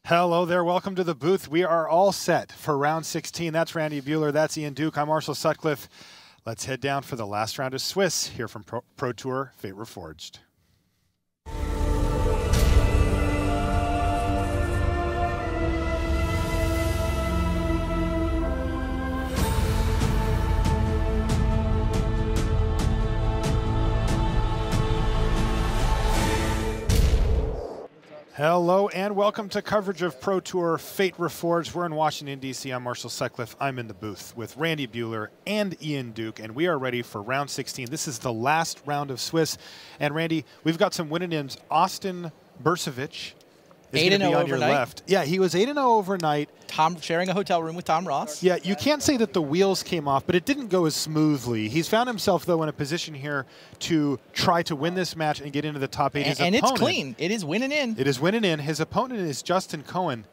Hello there, welcome to the booth. We are all set for round 16. That's Randy Buehler, that's Ian Duke, I'm Marshall Sutcliffe. Let's head down for the last round of Swiss here from Pro Tour Fate Reforged. Hello and welcome to coverage of Pro Tour Fate Reforged. We're in Washington, D.C. I'm Marshall Sutcliffe. I'm in the booth with Randy Buehler and Ian Duke, and we are ready for round 16. This is the last round of Swiss. And Randy, we've got some winning names. Austin Bursavich is going to be on your left. Yeah, he was 8-0 overnight. Tom sharing a hotel room with Tom Ross. Yeah, you can't say that the wheels came off, but it didn't go as smoothly. He's found himself, though, in a position here to try to win this match and get into the top 8. And it's clean. It is winning in. It is winning in. His opponent is Justin Cohen.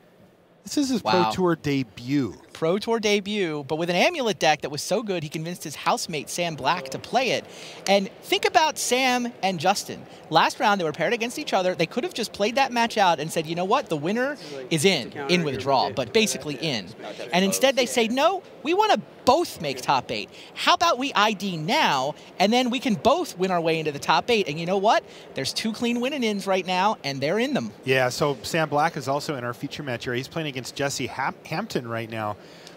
This is his Pro Tour debut. Pro Tour debut, but with an amulet deck that was so good, he convinced his housemate, Sam Black, to play it. And think about Sam and Justin. Last round, they were paired against each other. They could have just played that match out and said, you know what, the winner is in with a draw, but basically in. And instead, they say, no, we want to both make top 8. How about we ID now, and then we can both win our way into the top 8. And you know what? There's 2 clean winning-ins right now, and they're in them. Yeah, so Sam Black is also in our feature match here. He's playing against Jesse Hampton right now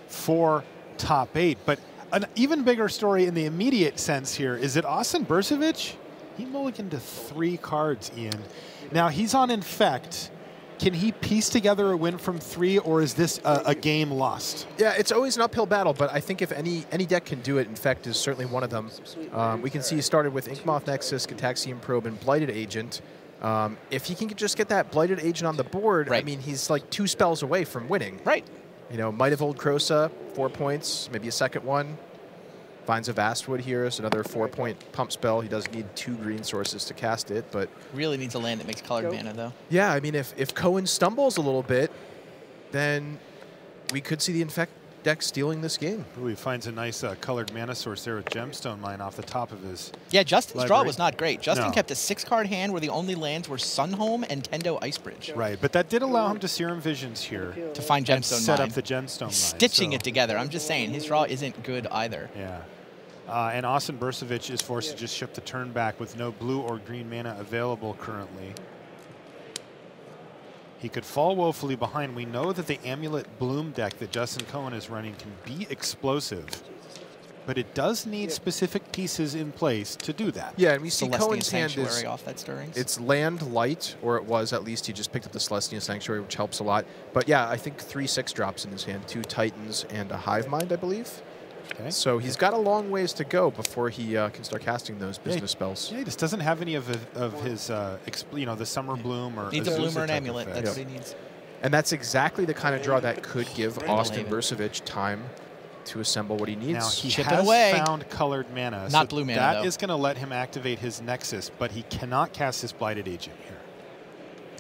for top 8. But an even bigger story in the immediate sense here is that Austin Bursavich, he mulliganed to 3 cards, Ian. Now, he's on Infect. Can he piece together a win from 3, or is this a game lost? Yeah, it's always an uphill battle, but I think if any deck can do it, Infect is certainly one of them. We can see he started with Inkmoth Nexus, Gataxian Probe, and Blighted Agent. If he can just get that Blighted Agent on the board, I mean, he's like 2 spells away from winning. Right. You know, Might of Old Krosa, 4 points, maybe a second one. Vines of Vastwood here is another 4-point pump spell. He does need 2 green sources to cast it, but really needs a land that makes colored mana, though. Yeah, I mean, if Cohen stumbles a little bit, then we could see the Infect deck stealing this game. Ooh, he finds a nice colored mana source there with Gemstone Mine off the top of his Justin's library. draw was not great. Justin kept a 6-card hand where the only lands were Sunhome and Tendo Icebridge. Right, but that did allow him to Serum Visions here. To find Gemstone Set Mine. up the Gemstone Mine. Stitching it together. I'm just saying, his draw isn't good either. Yeah. And Austin Bursavich is forced to just ship the turn back with no blue or green mana available currently. He could fall woefully behind. We know that the Amulet Bloom deck that Justin Cohen is running can be explosive, but it does need specific pieces in place to do that. Yeah, and we see Cohen's hand is off that stirrings. It's land light, or it was at least. He just picked up the Celestian Sanctuary, which helps a lot. But yeah, I think 3/6 drops in his hand, 2 Titans and a Hive Mind, I believe. Okay. So he's got a long ways to go before he can start casting those business spells. Yeah, he just doesn't have any of his, you know, the Summer Bloom or needs a bloom or an amulet. That's what he needs. And that's exactly the kind of draw that could give Austin Bursavich time to assemble what he needs. Now, he has found colored mana. Not blue mana, That is going to let him activate his Nexus, but he cannot cast his Blighted Agent here.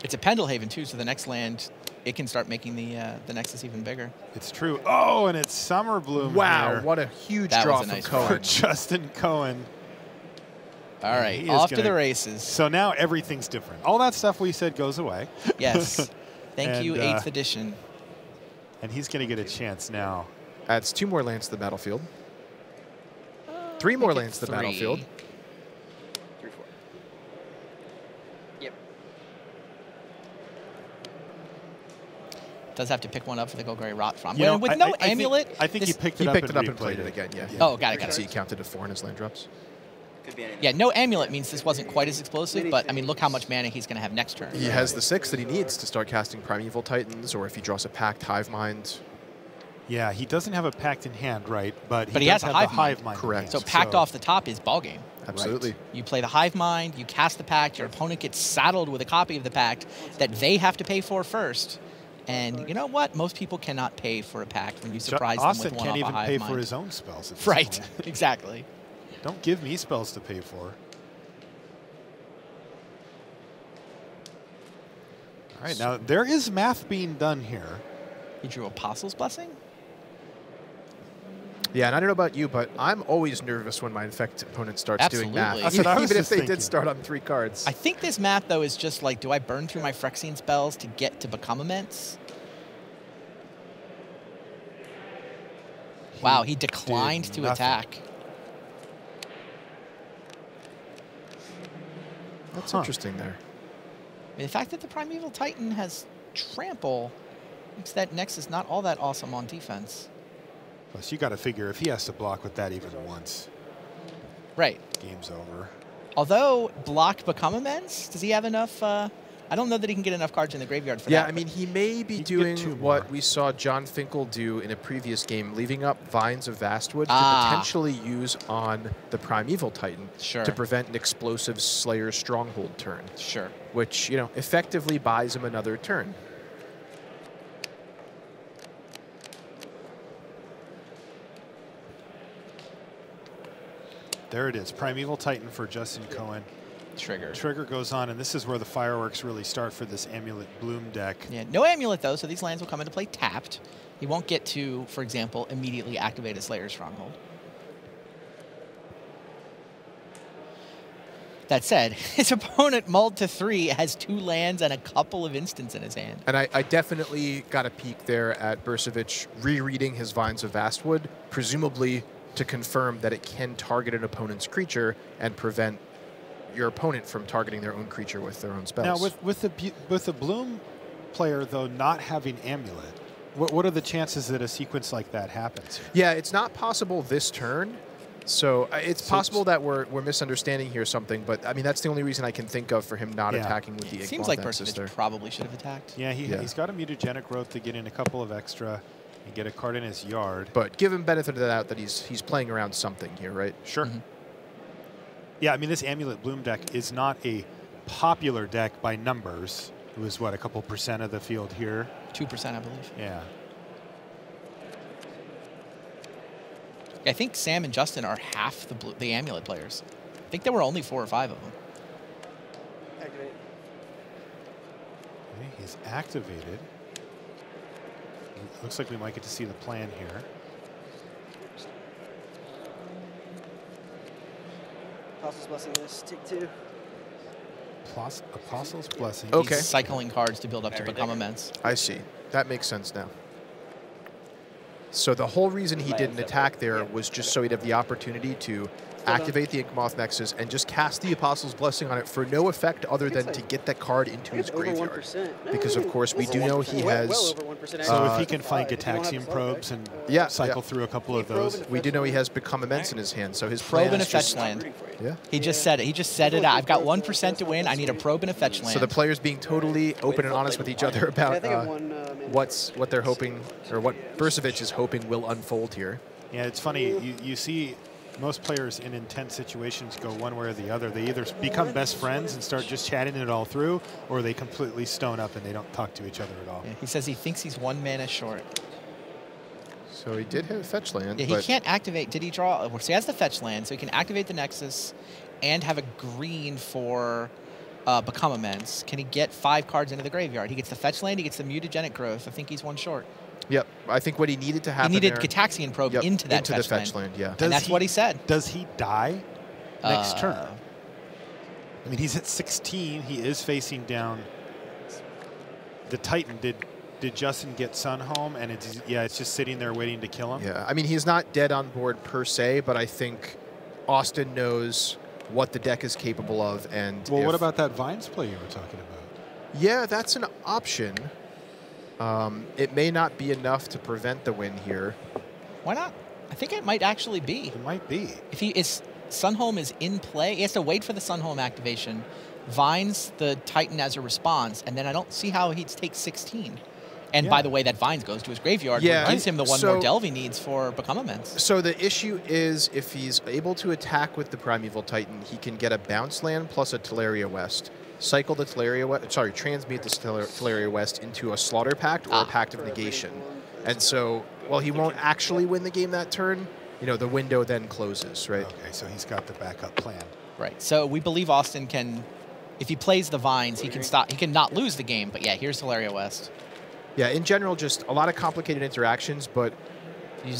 It's a Pendelhaven, too, so the next land, it can start making the Nexus even bigger. It's true. Oh, and it's Summer Bloom. Wow, here. What a huge draw from Cohen. For Justin Cohen. All right, off to the races. So now everything's different. All that stuff we said goes away. Yes. Thank you, 8th edition. And he's going to get a chance now. Adds 2 more lands to the battlefield. 3 more lands to the battlefield. 3, 4. Yep. Does have to pick one up for the Golgari Rot from. You know, with no amulet. I think he picked it up and played it again. Yeah. Oh, got it. So he counted to 4 in his land drops. Could be anything. Yeah, no amulet means this wasn't quite as explosive, but I mean, look how much mana he's going to have next turn. He has the 6 that he needs to start casting Primeval Titans, or if he draws a Pact, Hive Mind. Yeah, he doesn't have a Pact in hand, right? But he does has a have Hive Mind. Correct. So Pact off the top is ballgame. Absolutely. Right. You play the Hive Mind, you cast the Pact, your opponent gets saddled with a copy of the Pact that they have to pay for first. And you know what? Most people cannot pay for a Pact when you surprise them with one off a Hive Mind. Austin can't even pay for his own spells. Right, exactly. Don't give me spells to pay for. All right, now there is math being done here. He drew Apostle's Blessing? Yeah, and I don't know about you, but I'm always nervous when my Infect opponent starts doing math. Absolutely. That's what I was Even if just they thinking. did start on 3 cards. I think this math, though, is just like, do I burn through my Phyrexian spells to get to Become Immense? Wow, he declined to nothing. attack. That's interesting there. I mean, the fact that the Primeval Titan has Trample makes that Nexus not all that awesome on defense. Plus, you got to figure if he has to block with that even once, Right. game's over. Although blocked Become Immense, does he have enough? I don't know that he can get enough cards in the graveyard for that. Yeah, I mean, he may be He can get 2 doing more. what we saw John Finkel do in a previous game, leaving up Vines of Vastwood Ah. to potentially use on the Primeval Titan Sure. to prevent an explosive Slayer Stronghold turn, Sure. which, you know, effectively buys him another turn. There it is, Primeval Titan for Justin Cohen. Trigger. Trigger goes on, and this is where the fireworks really start for this Amulet Bloom deck. Yeah, no Amulet, though, so these lands will come into play tapped. He won't get to, for example, immediately activate a Slayer Stronghold. That said, his opponent mulled to 3, has 2 lands and a couple of instants in his hand. And I definitely got a peek there at Bursavich rereading his Vines of Vastwood, presumably to confirm that it can target an opponent's creature and prevent your opponent from targeting their own creature with their own spells. Now, with the Bloom player, though, not having Amulet, what are the chances that a sequence like that happens? Yeah, it's not possible this turn. So it's possible that we're misunderstanding here something, but I mean, that's the only reason I can think of for him not attacking with the It seems Igmoth like Nexus there. Bursavich probably should have attacked. Yeah, he's got a Mutagenic Growth to get in a couple of extra and get a card in his yard. But give him benefit of the doubt that he's playing around something here, right? Sure. Yeah, I mean, this Amulet Bloom deck is not a popular deck by numbers. It was, what, a couple % of the field here? 2%, I believe. Yeah. I think Sam and Justin are half the Amulet players. I think there were only 4 or 5 of them. Activate. Okay, he's activated. Looks like we might get to see the plan here. Apostle's Blessing this. Take 2. Apostle's Blessing. Okay. He's cycling cards to build up to Very Become different. Immense. I see. That makes sense now. So the whole reason he didn't attack there was just so he'd have the opportunity to activate the Igmoth Nexus and just cast the Apostle's Blessing on it for no effect other than to get that card into his graveyard. Because, of course, we do know he has... So if he can find Gataxian Probes and cycle through a couple of those. We do know he has Become Immense in his hand, so his Probe plan and a is fetch just... land. Yeah. He just said it. He just said it out. I've got 1% to win. I need a probe and a fetch land. So the players being totally open and honest with each other about what they're hoping, or what Bursavich is hoping will unfold here. Yeah, it's funny. You see most players in intense situations go one way or the other. They either become best friends and start just chatting it all through, or they completely stone up and they don't talk to each other at all. Yeah, he says he thinks he's 1 mana short. So he did hit a fetch land. Yeah, he can't activate. Did he draw? So he has the fetch land, so he can activate the Nexus and have a green for Become Immense. Can he get 5 cards into the graveyard? He gets the fetch land, he gets the Mutagenic Growth. I think he's 1 short. Yep, I think what he needed to happen He needed there, Gataxian Probe into that the fetch land. Yeah. And that's what he said. Does he die next turn? I mean, he's at 16. He is facing down the Titan. Did Justin get Sun home? And it's just sitting there waiting to kill him? Yeah, I mean, he's not dead on board per se, but I think Austin knows what the deck is capable of. And well, what about that Vines play you were talking about? Yeah, that's an option. It may not be enough to prevent the win here. Why not? I think it might actually be. It might be. If Sunhome is in play, he has to wait for the Sunhome activation, Vines the Titan as a response, and then I don't see how he'd take 16. And by the way, that Vines goes to his graveyard, which gives him the 1 more delve he needs for Become Immense. So the issue is if he's able to attack with the Primeval Titan, he can get a bounce land plus a Teleria West. Cycle the Teleria West, transmute the Teleria West into a Slaughter Pact or a Pact of Negation. And so, while he won't actually win the game that turn, the window then closes, right? Okay, so he's got the backup plan. Right. So we believe Austin can, if he plays the Vines, he can stop. He can not lose the game. But yeah, here's Teleria West. Yeah, in general, just a lot of complicated interactions, but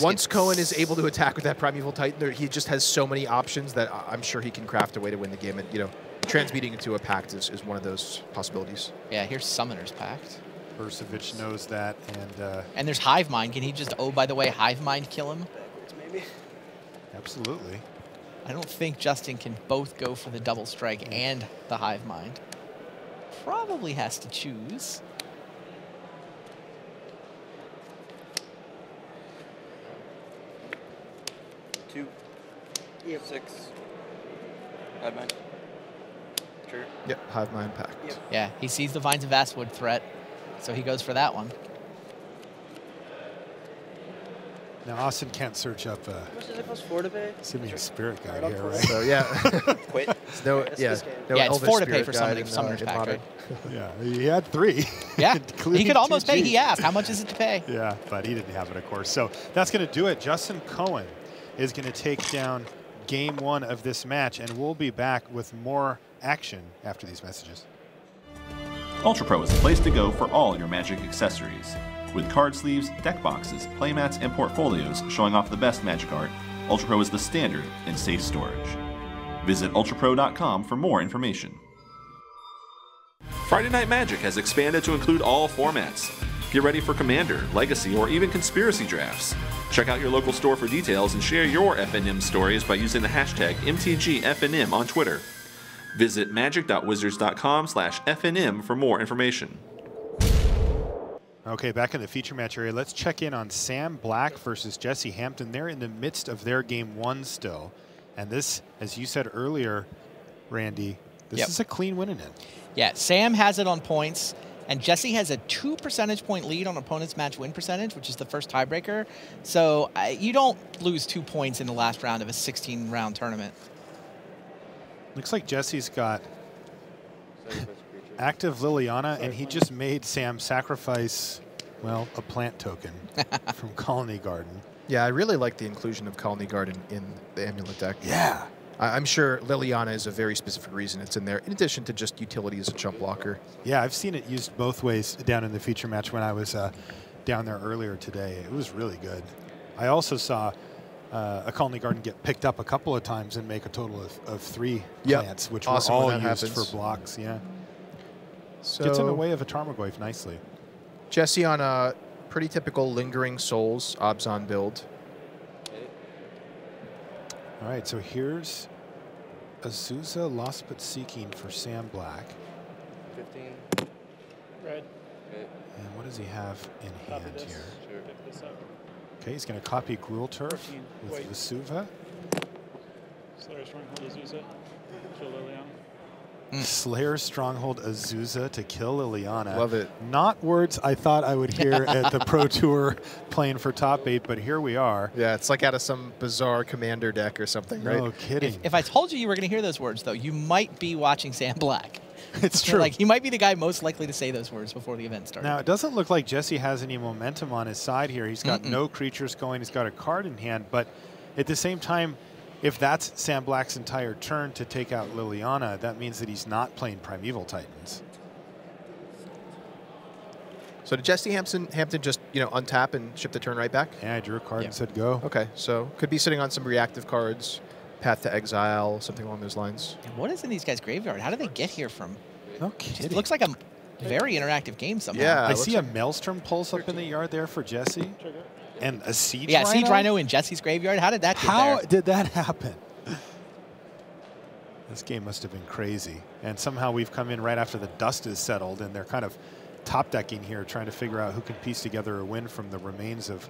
Once Cohen is able to attack with that Primeval Titan, he just has so many options that I'm sure he can craft a way to win the game. And, you know, transmuting into a pact is one of those possibilities. Yeah, here's Summoner's Pact. Bursavich knows that, and there's Hive Mind. Can he just, oh, by the way, Hive Mind kill him? Backwards, maybe. absolutely. I don't think Justin can both go for the double strike and the Hive Mind. Probably has to choose. Two. Yep. 6. Hive Mind. Sure. Yep, Hive Mind Pact. Yep. Yeah, he sees the Vines of Vastwood threat, so he goes for that one. Now, Austin can't search up How much does it cost? 4 to pay? Simian Spirit Guide Right here, on right? So, yeah. Quit. no, That's yeah, this game. no Yeah, it's Elvish 4 to pay Spirit for Guide summoning in, Summoner's in Pact, modern. right? Yeah, he had 3. Yeah, he including could almost 2 pay. Gs. He asked, how much is it to pay? Yeah, but he didn't have it, of course. So that's going to do it. Justin Cohen is going to take down game 1 of this match, and we'll be back with more action after these messages. Ultra Pro is the place to go for all your Magic accessories. With card sleeves, deck boxes, playmats, and portfolios showing off the best Magic art, Ultra Pro is the standard in safe storage. Visit ultrapro.com for more information. Friday Night Magic has expanded to include all formats. Get ready for Commander, Legacy, or even Conspiracy drafts. Check out your local store for details and share your FNM stories by using the hashtag MTGFNM on Twitter. Visit magic.wizards.com/FNM for more information. Okay, back in the feature match area, let's check in on Sam Black versus Jesse Hampton. They're in the midst of their game 1 still. And this, as you said earlier, Randy, this is a clean win in it. Yeah, Sam has it on points, and Jesse has a 2 percentage point lead on opponent's match win percentage, which is the first tiebreaker. So you don't lose 2 points in the last round of a 16-round tournament. Looks like Jesse's got active Liliana, and he just made Sam sacrifice, well, a plant token from Colony Garden. Yeah, I really like the inclusion of Colony Garden in the Amulet deck. Yeah. I'm sure Liliana is a very specific reason it's in there, in addition to just utility as a jump blocker. Yeah, I've seen it used both ways down in the feature match when I was down there earlier today. It was really good. I also saw a Colony Garden get picked up a couple of times and make a total of 3 plants, which awesome were all when that used happens. for blocks. Yeah. So Gets in the way of a Tarmogoyf nicely. Jesse on a pretty typical Lingering Souls Obzon build. All right, so here's Azusa Lost But Seeking for Sam Black. 15. Red. Okay. And what does he have in Copy hand this. here? Sure. Pick this up. Okay, he's going to copy Gruul Turf 14. with Wait. Vesuva. Slayer Stronghold Azusa. Kill Liliana. Slayer Stronghold Azusa to kill Liliana. Love it. Not words I thought I would hear at the Pro Tour playing for top 8, but here we are. Yeah, it's like out of some bizarre Commander deck or something, right? No kidding. If I told you were going to hear those words, though, you might be watching Sam Black. It's true. Like, he might be the guy most likely to say those words before the event starts. Now, it doesn't look like Jesse has any momentum on his side here. He's got no creatures going. He's got a card in hand. But at the same time, if that's Sam Black's entire turn to take out Liliana, that means that he's not playing Primeval Titans. So did Jesse Hampton just, untap and ship the turn right back? Yeah, I drew a card and said go. Okay, so could be sitting on some reactive cards, Path to Exile, something along those lines. And what is in these guys' graveyard? How do they get here from? No It kidding. looks like a very interactive game somehow. Yeah. I looks see a like- Maelstrom pulse up in the yard there for Jesse. And a Siege Yeah, Rhino? Siege Rhino in Jesse's graveyard. How did that get How there? did that happen? This game must have been crazy. And somehow we've come in right after the dust is settled, and they're kind of top decking here, trying to figure out who can piece together a win from the remains of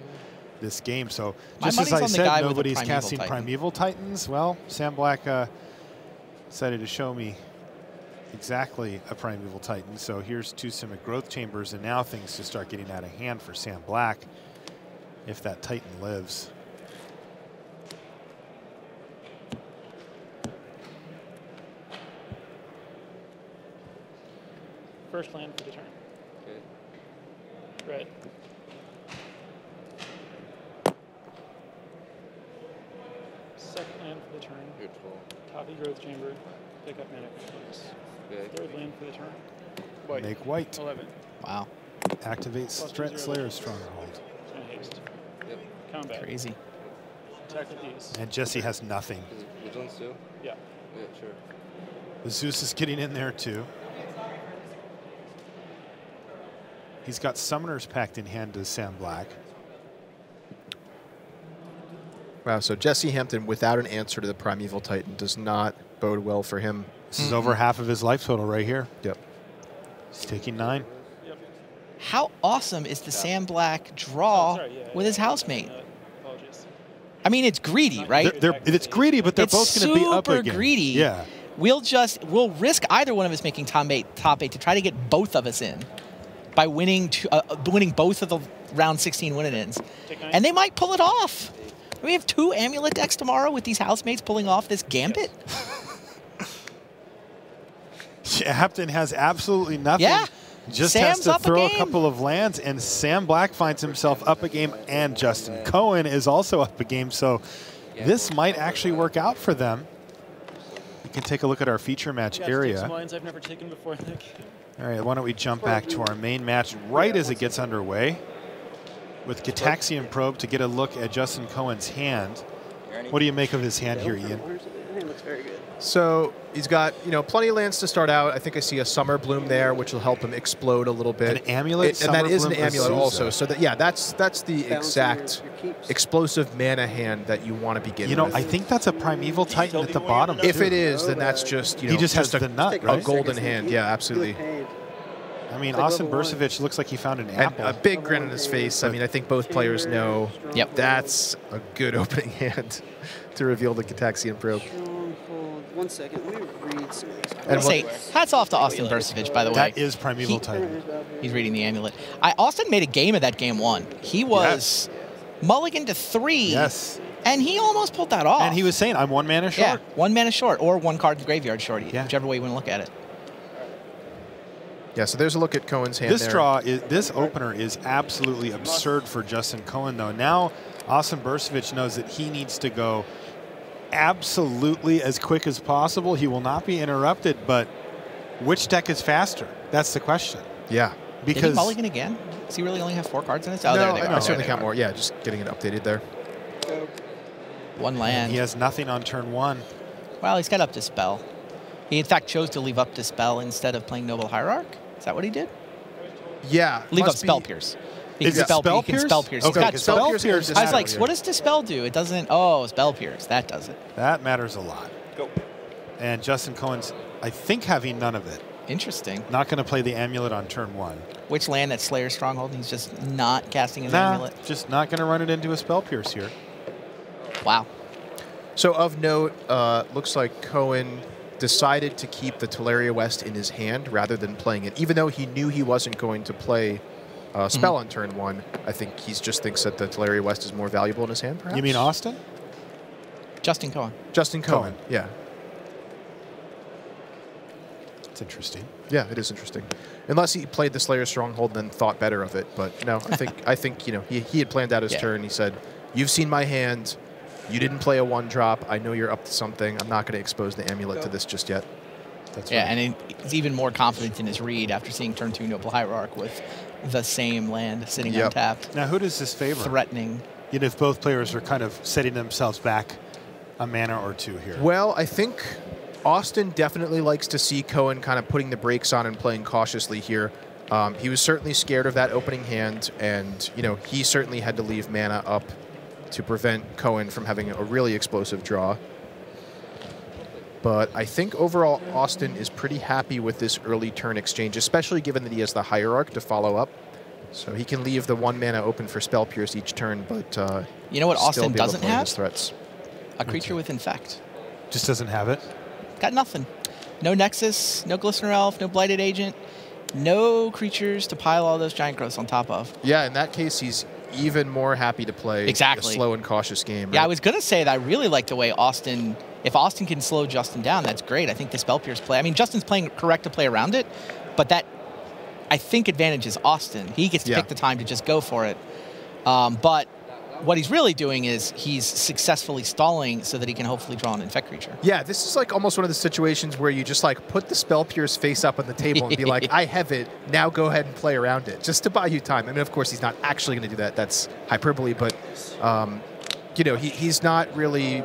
this game. So My just as money's I on the guy said, with the nobody's Primeval casting Titan. Primeval Titans. Well, Sam Black decided to show me exactly a Primeval Titan. So here's 2 Simic Growth Chambers, and now things just start getting out of hand for Sam Black if that Titan lives. First land for the turn. Okay. Red. Second land for the turn. Neutral. Copy Growth Chamber. Pick up Mana Complex. Okay. Third land for the turn. White. Make white. 11. Wow. Activate Plus 2/0. Slayer's Stronghold. And haste. Yep. Combat. Crazy. Attack the piece. And Jesse has nothing. Vigilance too? Yeah. Yeah, sure. The Zeus is getting in there too. He's got Summoner's Pact in hand to Sam Black. Wow, so Jesse Hampton without an answer to the Primeval Titan does not bode well for him. This is over half of his life total right here. Yep. He's taking 9. Yep. How awesome is the Sam Black draw with his housemate? Apologies. I mean, it's greedy, right? It's greedy, but they're It's both going to be up super again. greedy. Yeah. We'll risk either one of us making top eight to try to get both of us in by winning both of the round 16 win-ins. And they might pull it off. We have 2 amulet decks tomorrow with these housemates pulling off this gambit. Hampton has absolutely nothing. Yeah. Just Sam's has to up a throw a game. couple of lands, and Sam Black finds himself up a game, and Justin Cohen is also up a game. So this might actually work out for them. We can take a look at our feature match Take area. some lines I've never taken before in that game. All right, why don't we jump back to our main match right as it gets underway with Gataxian Probe to get a look at Justin Cohen's hand. What do you make of his hand here, Ian? It looks very good. So he's got, plenty of lands to start out. I think I see a Summer Bloom there, which will help him explode a little bit. An amulet, and that Summer is an Bloom, amulet Azusa. also. So that's the exact explosive mana hand that you want to begin with. I think that's a Primeval Titan at the bottom. If too. it is, then that's just he just has the nut, a right? golden hand. Yeah, absolutely. I mean, Austin Bursavich looks like he found an And apple. a big grin on his face. I mean, I think both players know that's a good opening hand to reveal the Gataxian Probe. 1 second. Let me read some of these. And Say, hats off to Austin Bursavich, by the way. That is Primeval Titan. He's reading the amulet. Austin made a game of that game 1. He was mulligan to 3. Yes. And he almost pulled that off. And he was saying, I'm 1 mana short. Yeah, 1 mana short or 1 card in the graveyard short, Yeah. whichever way you want to look at it. Yeah, so there's a look at Cohen's hand there. This opener is absolutely absurd for Justin Cohen, though. Now, Austin Bursavich knows that he needs to go absolutely as quick as possible. He will not be interrupted, but which deck is faster? That's the question. Yeah. Did he Because mulligan again? Does he really only have 4 cards in his? Oh, no, there they are. I certainly count more. Yeah, just getting it updated there. 1 land. he has nothing on turn 1. Well, he's got Up Dispel. He, in fact, chose to leave Up Dispel instead of playing Noble Hierarch. Is that what he did? Yeah. Leave up must Spell be- Pierce. He Is can it spell, Spell he can Pierce? Spell Pierce. Okay, He's got 'cause Spell Spell Pierce. Pierce is I was like, better, what does Dispel do? It doesn't. Oh, Spell Pierce. That does it. That matters a lot. Go. And Justin Cohen's, I think, having none of it. Interesting. Not going to play the amulet on turn 1. Which land that Slayer Stronghold? He's just not casting his Nah, amulet. just not going to run it into a Spell Pierce here. Wow. So of note, looks like Cohen decided to keep the Teleria West in his hand rather than playing it, even though he knew he wasn't going to play spell on turn 1. I think he just thinks that the Teleria West is more valuable in his hand, perhaps? You mean Austin? Justin Cohen. Justin Cohen. Yeah. It's interesting. Yeah, it is interesting. Unless he played the Slayer Stronghold and then thought better of it. But no, I think he had planned out his turn. He said, "You've seen my hand. You didn't play a 1-drop. I know you're up to something. I'm not going to expose the amulet to this just yet." That's Yeah, right. and he's even more confident in his read after seeing turn 2 Noble Hierarch with the same land sitting untapped, Now, who does this favor? threatening. If both players are kind of setting themselves back a mana or 2 here. Well, I think Austin definitely likes to see Cohen kind of putting the brakes on and playing cautiously here. He was certainly scared of that opening hand, and he certainly had to leave mana up to prevent Cohen from having a really explosive draw. But I think overall Austin is pretty happy with this early turn exchange, especially given that he has the Hierarch to follow up. So he can leave the 1 mana open for Spell Pierce each turn, but You know what still Austin be able to doesn't play have? his threats. A creature with Infect. Just doesn't have it. Got nothing. No Nexus, no Glistener Elf, no Blighted Agent, no creatures to pile all those Giant Growths on top of. Yeah, in that case, he's even more happy to play a slow and cautious game. Right? Yeah, I was going to say that I really like the way Austin, if Austin can slow Justin down, that's great. I think the Spell Pierce play, I mean, Justin's playing correct to play around it, but that, I think, advantages Austin. He gets to pick the time to just go for it. But what he's really doing is he's successfully stalling so that he can hopefully draw an Infect Creature. Yeah, this is like almost one of the situations where you just like put the Spell Pierce face up on the table and be like, I have it, now go ahead and play around it, just to buy you time. I mean, of course, he's not actually going to do that. That's hyperbole, but, you know, he's not really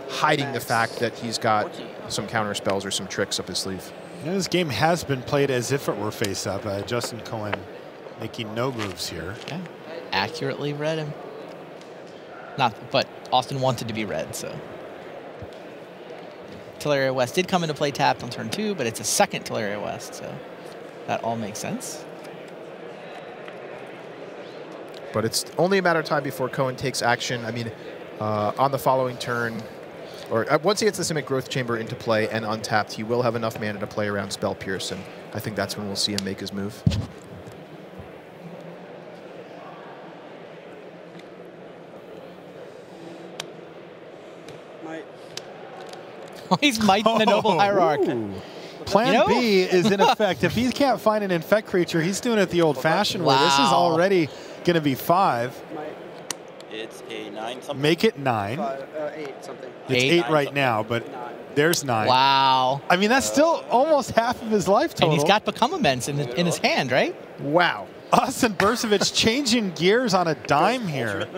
hiding the fact that he's got some counter spells or some tricks up his sleeve. You know, this game has been played as if it were face up. Justin Cohen making no moves here. Yeah, accurately read him. Not, but Austin wanted to be read, so. Teleria West did come into play tapped on turn 2, but it's a second Teleria West, so that all makes sense. But it's only a matter of time before Cohen takes action. I mean, on the following turn, or once he gets the Simic Growth Chamber into play and untapped, he will have enough mana to play around Spell Pierce, and I think that's when we'll see him make his move. He's mighting the Noble Hierarch. Plan B is in effect. If he can't find an Infect Creature, he's doing it the old-fashioned way. This is already going to be 5. It's a 9 something. Make it 9. 8 something. It's 8 right now, but there's 9. Wow. I mean, that's still almost half of his life total. And he's got Become Immense in his hand, right? Wow. Austin Bursavich changing gears on a dime here.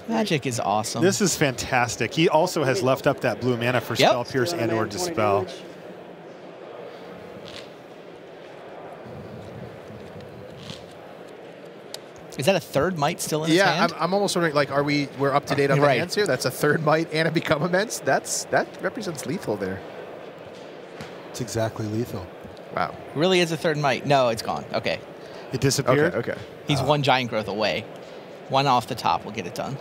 Magic is awesome. This is fantastic. He also has left up that blue mana for Spell Pierce and or Dispel. Is that a third Might still in his hand? Yeah, I'm almost wondering, like, we're up to date on the hands here? That's a third Might and a Become Immense? That represents lethal there. It's exactly lethal. Wow. Really is a third Might? No, it's gone. Okay. It disappeared? Okay. He's one Giant Growth away. One off the top will get it done.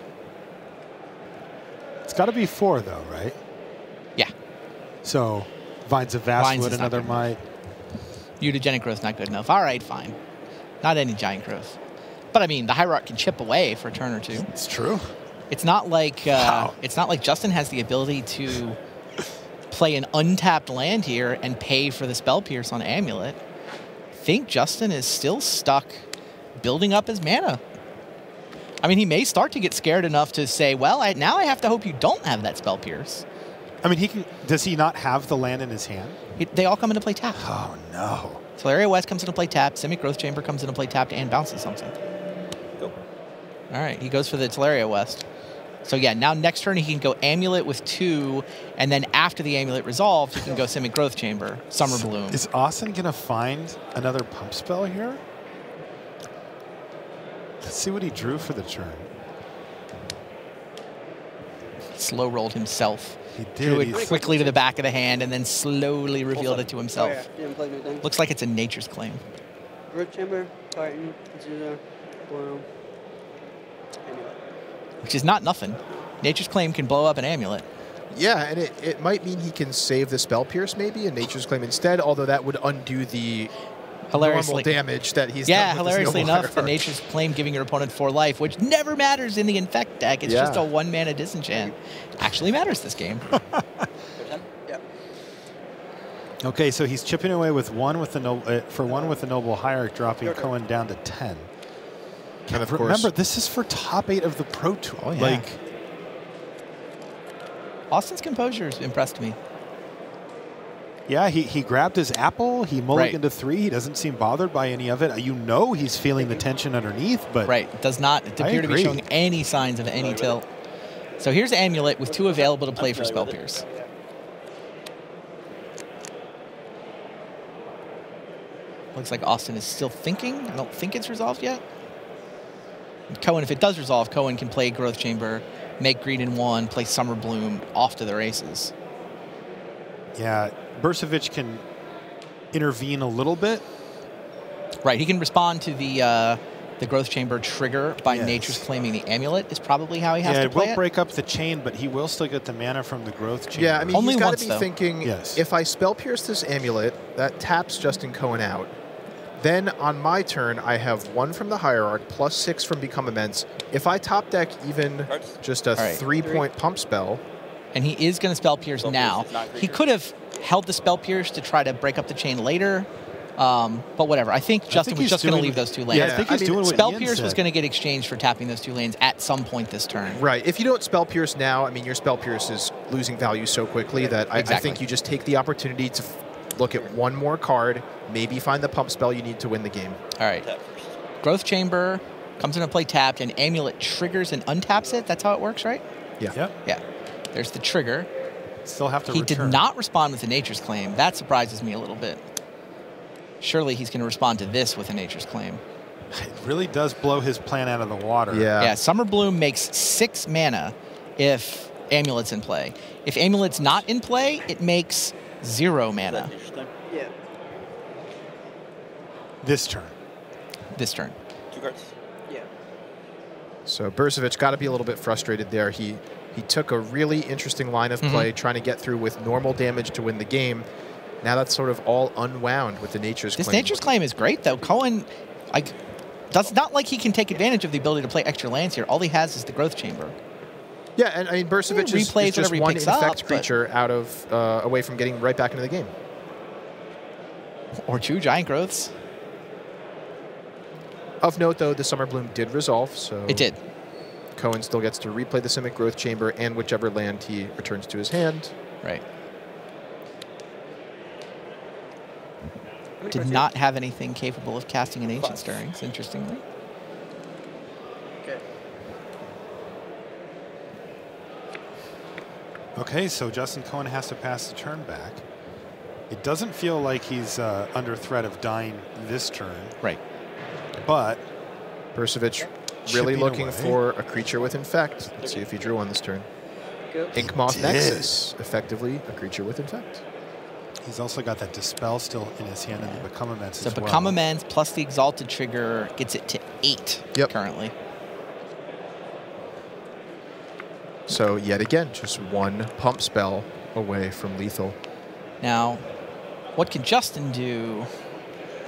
It's got to be 4, though, right? Yeah. So, Vines of Vastwood, another Might. Mutagenic Growth not good enough. All right, fine. Not any Giant Growth. But I mean, the Hierarch can chip away for a turn or 2. It's true. It's not like Justin has the ability to play an untapped land here and pay for the Spell Pierce on Amulet. I think Justin is still stuck building up his mana. I mean, he may start to get scared enough to say, well, now I have to hope you don't have that Spell Pierce. I mean, does he not have the land in his hand? They all come into play tapped. Oh, no. Teleria West comes into play tapped. Simic Growth Chamber comes into play tapped and bounces something. Go. All right, he goes for the Teleria West. So yeah, now next turn he can go Amulet with 2, and then after the Amulet resolved, he can go Simic Growth Chamber, Summer Bloom. Is Austin going to find another pump spell here? Let's see what he drew for the turn. Slow rolled himself. He did. Drew it quickly to the back of the hand and then slowly revealed it to himself. Oh, yeah. Didn't play anything. Looks like it's a Nature's Claim. Root Chamber, Titan, Zero, Bloom, Amulet. Which is not nothing. Nature's Claim can blow up an Amulet. Yeah, and it might mean he can save the Spell Pierce maybe and Nature's Claim instead, although that would undo the normal damage that he's done with hilariously his enough, the Nature's Claim giving your opponent 4 life, which never matters in the Infect deck. It's just a 1-mana disenchant. Actually matters this game. Okay, so he's chipping away with 1 with the Noble Hierarch, dropping Cohen down to 10. And of Remember, course, this is for top 8 of the Pro Tour. Oh, yeah. Austin's composure has impressed me. Yeah, he grabbed his apple. He mulliganed to 3. He doesn't seem bothered by any of it. You know he's feeling the tension underneath, but does not appear to be showing any signs of any tilt. So here's Amulet with 2 available to play for Spell Pierce. Looks like Austin is still thinking. I don't think it's resolved yet. Cohen, if it does resolve, Cohen can play Growth Chamber, make green in 1, play Summer Bloom, off to the races. Yeah, Bursavich can intervene a little bit. Right, he can respond to the Growth Chamber trigger by Nature's Claiming the Amulet is probably how he has to play it. It will break up the chain, but he will still get the mana from the Growth Chamber. Yeah, I mean, Only he's got once, to be thinking, if I Spell Pierce this Amulet, that taps Justin Cohen out. Then on my turn, I have 1 from the Hierarch plus 6 from Become Immense. If I top deck even just a 3-point pump spell. And he is going to Spell Pierce now. He could have held the Spell Pierce to try to break up the chain later, But whatever. I think Justin was just going to leave those two lanes. Yeah, I think he's doing what Spell Ian Pierce was said. going to get exchanged for tapping those two lanes at some point this turn. Right. If you don't Spell Pierce now, I mean, your Spell Pierce is losing value so quickly that I think you just take the opportunity to look at one more card, maybe find the pump spell you need to win the game. All right. Growth Chamber comes into play tapped, and Amulet triggers and untaps it. That's how it works, right? Yeah. Yep. Yeah. There's the trigger. Still have to He return. did not respond with a Nature's Claim. That surprises me a little bit. Surely he's going to respond to this with a Nature's Claim. It really does blow his plan out of the water. Yeah, Summer Bloom makes 6 mana if Amulet's in play. If Amulet's not in play, it makes 0 mana. Yeah. This turn. This turn. 2 cards. Yeah. So Bursavich got to be a little bit frustrated there. He took a really interesting line of play, trying to get through with normal damage to win the game. Now that's sort of all unwound with the Nature's Claim. This Nature's Claim is great, though. Cohen, that's not like he can take advantage of the ability to play extra lands here. All he has is the Growth Chamber. Yeah, and I mean, Bursavich is replays just whatever he one picks in-effect up, creature out of away from getting right back into the game. Or 2 Giant Growths. Of note, though, the Summer Bloom did resolve, so It did. Cohen still gets to replay the Simic Growth Chamber and whichever land he returns to his hand. Right. Did not have anything capable of casting an Ancient Stirrings, interestingly. Okay. Okay, so Justin Cohen has to pass the turn back. It doesn't feel like he's under threat of dying this turn. Right. But Bursavich really chipping looking away. for a creature with Infect. Let's see if he drew one this turn. Go. Inkmoth did. Nexus, effectively a creature with Infect. he's also got that Dispel still in his hand and the Become Immense So as well. Become Immense plus the Exalted trigger gets it to 8 currently. So yet again, just one pump spell away from lethal. Now, what can Justin do?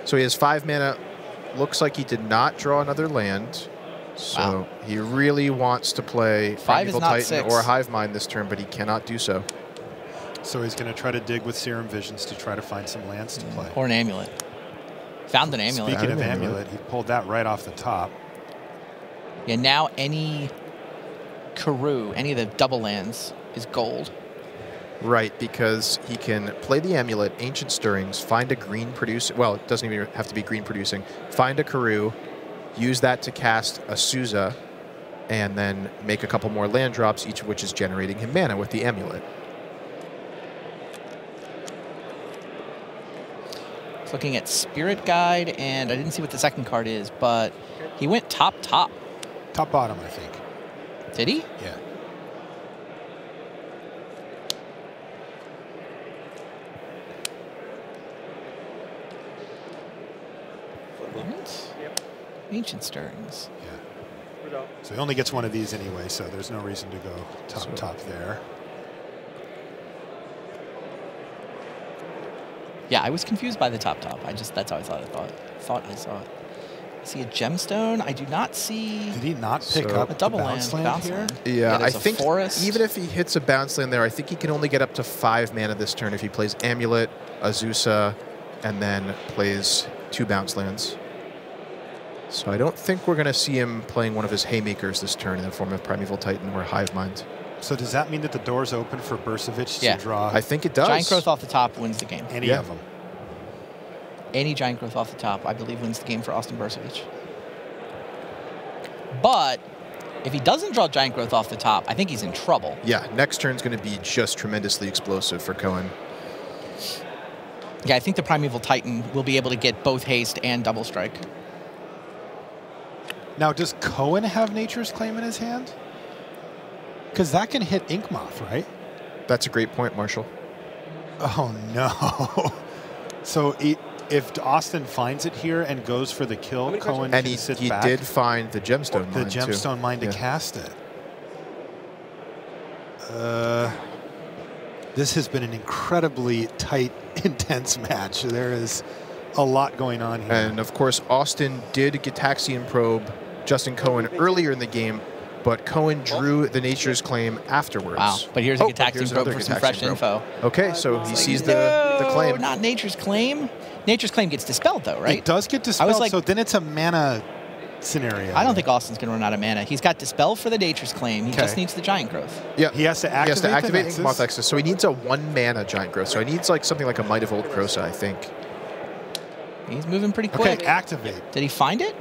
So he has 5 mana. Looks like he did not draw another land. So he really wants to play 5 is Primeval not Titan 6. or Hive Mind this turn, but he cannot do so. So he's going to try to dig with Serum Visions to try to find some lands to play. Or an Amulet. Found an Amulet. Speaking of Found an Amulet, he pulled that right off the top. Yeah, now any Karoo, any of the double lands, is gold. Right, because he can play the Amulet, Ancient Stirrings, find a green producer. Well, it doesn't even have to be green producing. Find a Karoo, use that to cast a Souza, and then make a couple more land drops, each of which is generating him mana with the Amulet. Looking at Spirit Guide, and I didn't see what the second card is, but he went top. Top bottom, I think. Did he? Yeah. What? Ancient Stirrings. Yeah. So he only gets one of these anyway, so there's no reason to go top there. Yeah, I was confused by the top. That's how I thought I saw it. I see a gemstone. I do not see. Did he not pick So- up A the double bounce land, land bounce here? land. Yeah, I there's a think forest. even if he hits a bounce land there, I think he can only get up to 5 mana this turn if he plays Amulet, Azusa, and then plays 2 bounce lands. So I don't think we're going to see him playing one of his Haymakers this turn in the form of Primeval Titan or Hive Mind. So does that mean that the door's open for Bursavich Yeah. to draw I think it does. Giant Growth off the top wins the game. any Yeah. of them? Any Giant Growth off the top, I believe, wins the game for Austin Bursavich. But if he doesn't draw Giant Growth off the top, I think he's in trouble. Yeah, next turn's going to be just tremendously explosive for Cohen. Yeah, I think the Primeval Titan will be able to get both haste and double strike. Now, does Cohen have Nature's Claim in his hand? Because that can hit Inkmoth, right? That's a great point, Marshall. Oh, no. So if Austin finds it here and goes for the kill, Cohen And can he sit back. did find the Gemstone the Mine, too. gemstone mine to Yeah. cast it. This has been an incredibly tight, intense match. There is a lot going on here. And of course, Austin did Gitaxian Probe Justin Cohen earlier in the game, but Cohen drew the Nature's Claim afterwards. Wow. But here's a Oh, Gitaxian here's Probe another for some Gitaxian fresh Probe. info. Okay, so he sees No, the claim. not Nature's Claim. Nature's Claim gets dispelled, though, right? It does get dispelled, like, so then it's a mana scenario. I don't think Austin's going to run out of mana. He's got Dispel for the Nature's Claim. He Okay. just needs the Giant Growth. Yeah, He has to activate the Inkmoth Nexus. So he needs a 1-mana Giant Growth. So he needs like something like a Might of Old Krosa, I think. He's moving pretty quick. Okay, activate. Did he find it?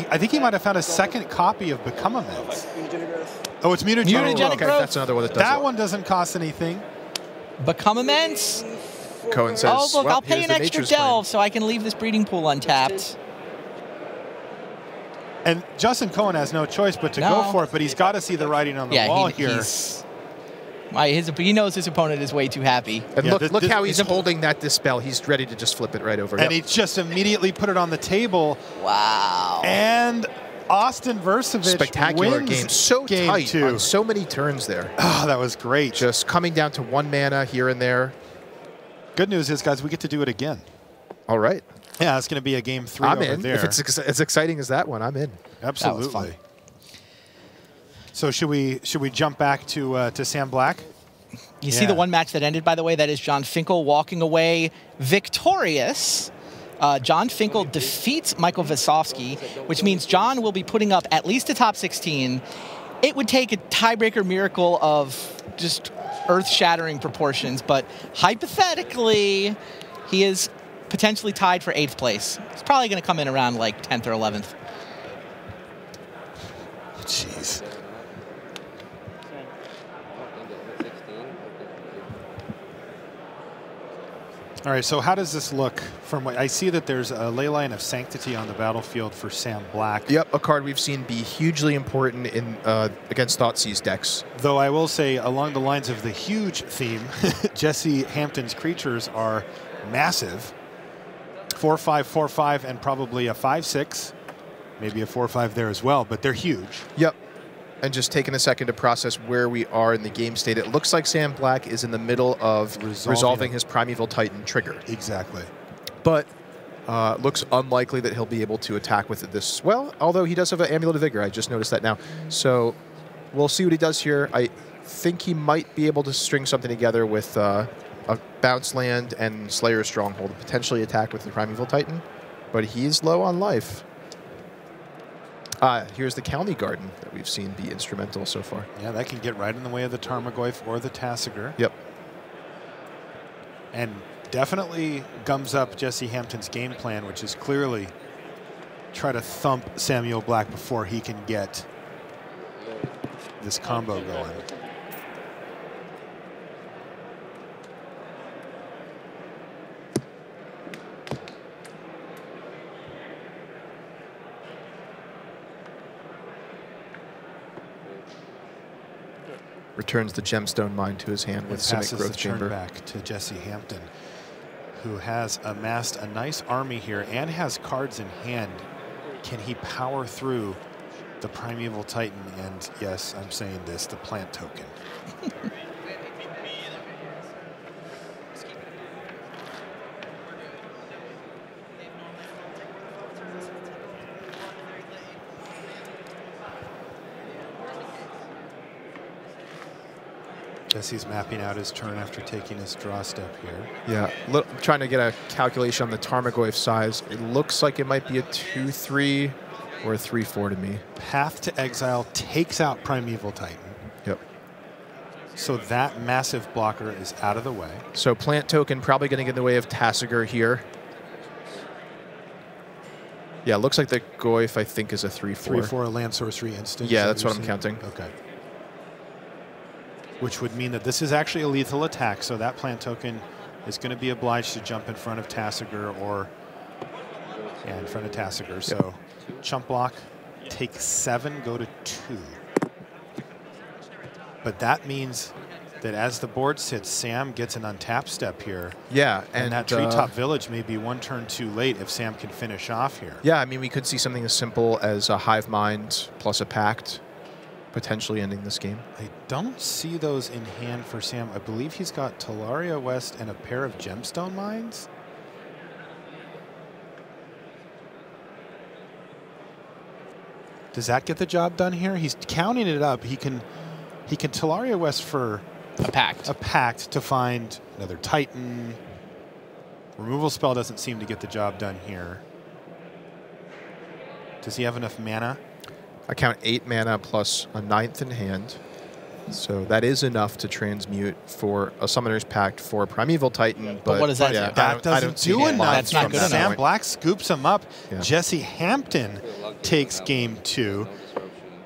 I think he might have found a second copy of Become Immense. Oh, it's Mutagenic. Mutagenic Okay, Growth. that's another one that does That it. one doesn't cost anything. Become Immense. Cohen says, Oh, look, well, I'll pay here's an the extra Nature's Claim. delve so I can leave this breeding pool untapped. And Justin Cohen has no choice but to No. go for it, but he's got to see the writing on the wall here. He knows his opponent is way too happy. And Yeah, look how this- he's holding that Dispel. He's ready to just flip it right over. And Yep. he just immediately put it on the table. Wow. And Austin Bursavich Spectacular wins game. So game tight 2. on so many turns there. Oh, that was great. Just coming down to 1 mana here and there. Good news is, guys, we get to do it again. All right. Yeah, it's going to be a game 3 I'm over in. there. If it's as exciting as that one, I'm in. Absolutely. fun. So should we jump back to Sam Black? You see the Yeah. one match that ended, by the way? That is John Finkel walking away victorious. John Finkel defeats Michael Vasovsky, which means John will be putting up at least a top 16. It would take a tiebreaker miracle of just earth-shattering proportions, but hypothetically, he is potentially tied for 8th place. He's probably going to come in around like 10th or 11th. Jeez. All right, so how does this look from what I see? That there's a Ley Line of Sanctity on the battlefield for Sam Black. Yep, a card we've seen be hugely important in against Thoughtseize decks. Though I will say, along the lines of the huge theme, Jesse Hampton's creatures are massive. 4/5, 4/5, and probably a 5/6. Maybe a 4/5 there as well, but they're huge. Yep. And just taking a second to process where we are in the game state. It looks like Sam Black is in the middle of resolving his Primeval Titan trigger. Exactly. But looks unlikely that he'll be able to attack with it this well, although he does have an Amulet of Vigor. I just noticed that now. So we'll see what he does here. I think he might be able to string something together with a Bounce Land and Slayer's Stronghold, potentially attack with the Primeval Titan. But he's low on life. Here's the County Garden that we've seen be instrumental so far. Yeah, that can get right in the way of the Tarmogoyf or the Tasigur. Yep. And definitely gums up Jesse Hampton's game plan, which is clearly try to thump Samuel Black before he can get this combo going. Returns the Gemstone Mine to his hand with Simic Passes Growth the turn Chamber. back to Jesse Hampton, who has amassed a nice army here and has cards in hand. Can he power through the Primeval Titan and, yes, I'm saying this, the plant token? Jesse's mapping out his turn after taking his draw step here. Yeah, trying to get a calculation on the Tarmogoyf size. It looks like it might be a 2/3 or a 3/4 to me. Path to Exile takes out Primeval Titan. Yep. So that massive blocker is out of the way. So plant token probably going to get in the way of Tasigur here. Yeah, it looks like the Goyf, I think, is a 3/4. 3/4 land sorcery instant. Yeah, is that that's what you're I'm saying? counting. Okay. Which would mean that this is actually a lethal attack, so that plant token is going to be obliged to jump in front of Tasigur or in front of Tasigur. So chump block, take 7, go to 2. But that means that as the board sits, Sam gets an untap step here. Yeah, And that treetop village may be one turn too late if Sam can finish off here. Yeah, I mean, we could see something as simple as a Hive Mind plus a Pact potentially ending this game. I don't see those in hand for Sam. I believe he's got Talaria West and a pair of Gemstone Mines. Does that get the job done here? He's counting it up. He can Talaria West for A Pact. a Pact to find another Titan, Removal spell doesn't seem to get the job done here. Does he have enough mana? I count 8 mana plus a 9th in hand. So that is enough to transmute for a Summoner's Pact for a Primeval Titan. But what does that do? I That don't doesn't see do any enough. lines That's not from good that enough. Sam point. Black scoops him up. Yeah. Jesse Hampton takes game 2.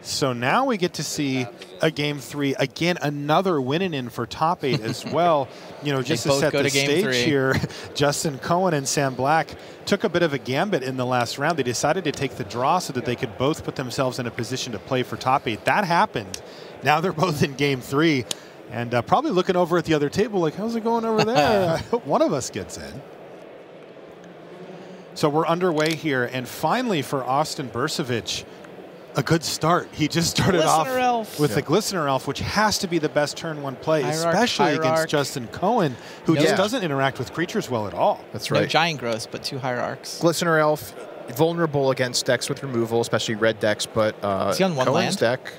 So now we get to see a game 3. Again, another winning in for top 8 as well. You know, just to both set go the to game stage 3. here, Justin Cohen and Sam Black took a bit of a gambit in the last round. They decided to take the draw so that they could both put themselves in a position to play for top 8. That happened. Now they're both in game 3 and probably looking over at the other table like, how's it going over there? I hope one of us gets in. So we're underway here, and finally for Austin Bursavich, a good start. He just started off Glistener Elf. with the Glistener Elf, which has to be the best turn 1 play, Hierarch, especially against Hierarch. Justin Cohen, who No. just Yeah. doesn't interact with creatures well at all. That's No right. giant growth, but 2 hierarchs. Glistener Elf, vulnerable against decks with removal, especially red decks, but Is he on one Cohen's land? deck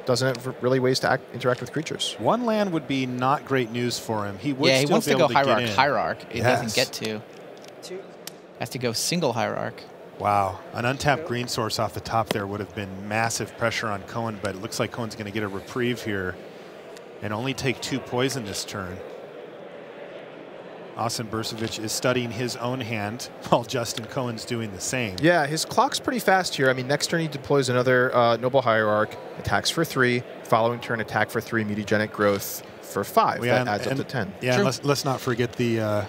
doesn't have really ways to interact with creatures. One land would be not great news for him. He would Yeah, he still wants be to go able to hierarch, get in. hierarch. It Yes. doesn't get to. 2. Has to go single hierarch. Wow, an untapped green source off the top there would have been massive pressure on Cohen, but it looks like Cohen's going to get a reprieve here and only take 2 poison this turn. Austin Bursavich is studying his own hand while Justin Cohen's doing the same. Yeah, his clock's pretty fast here. I mean, next turn he deploys another Noble Hierarch, attacks for 3, following turn attack for 3, mutagenic growth for 5. Yeah, that adds up to 10. Yeah, True. and let's not forget the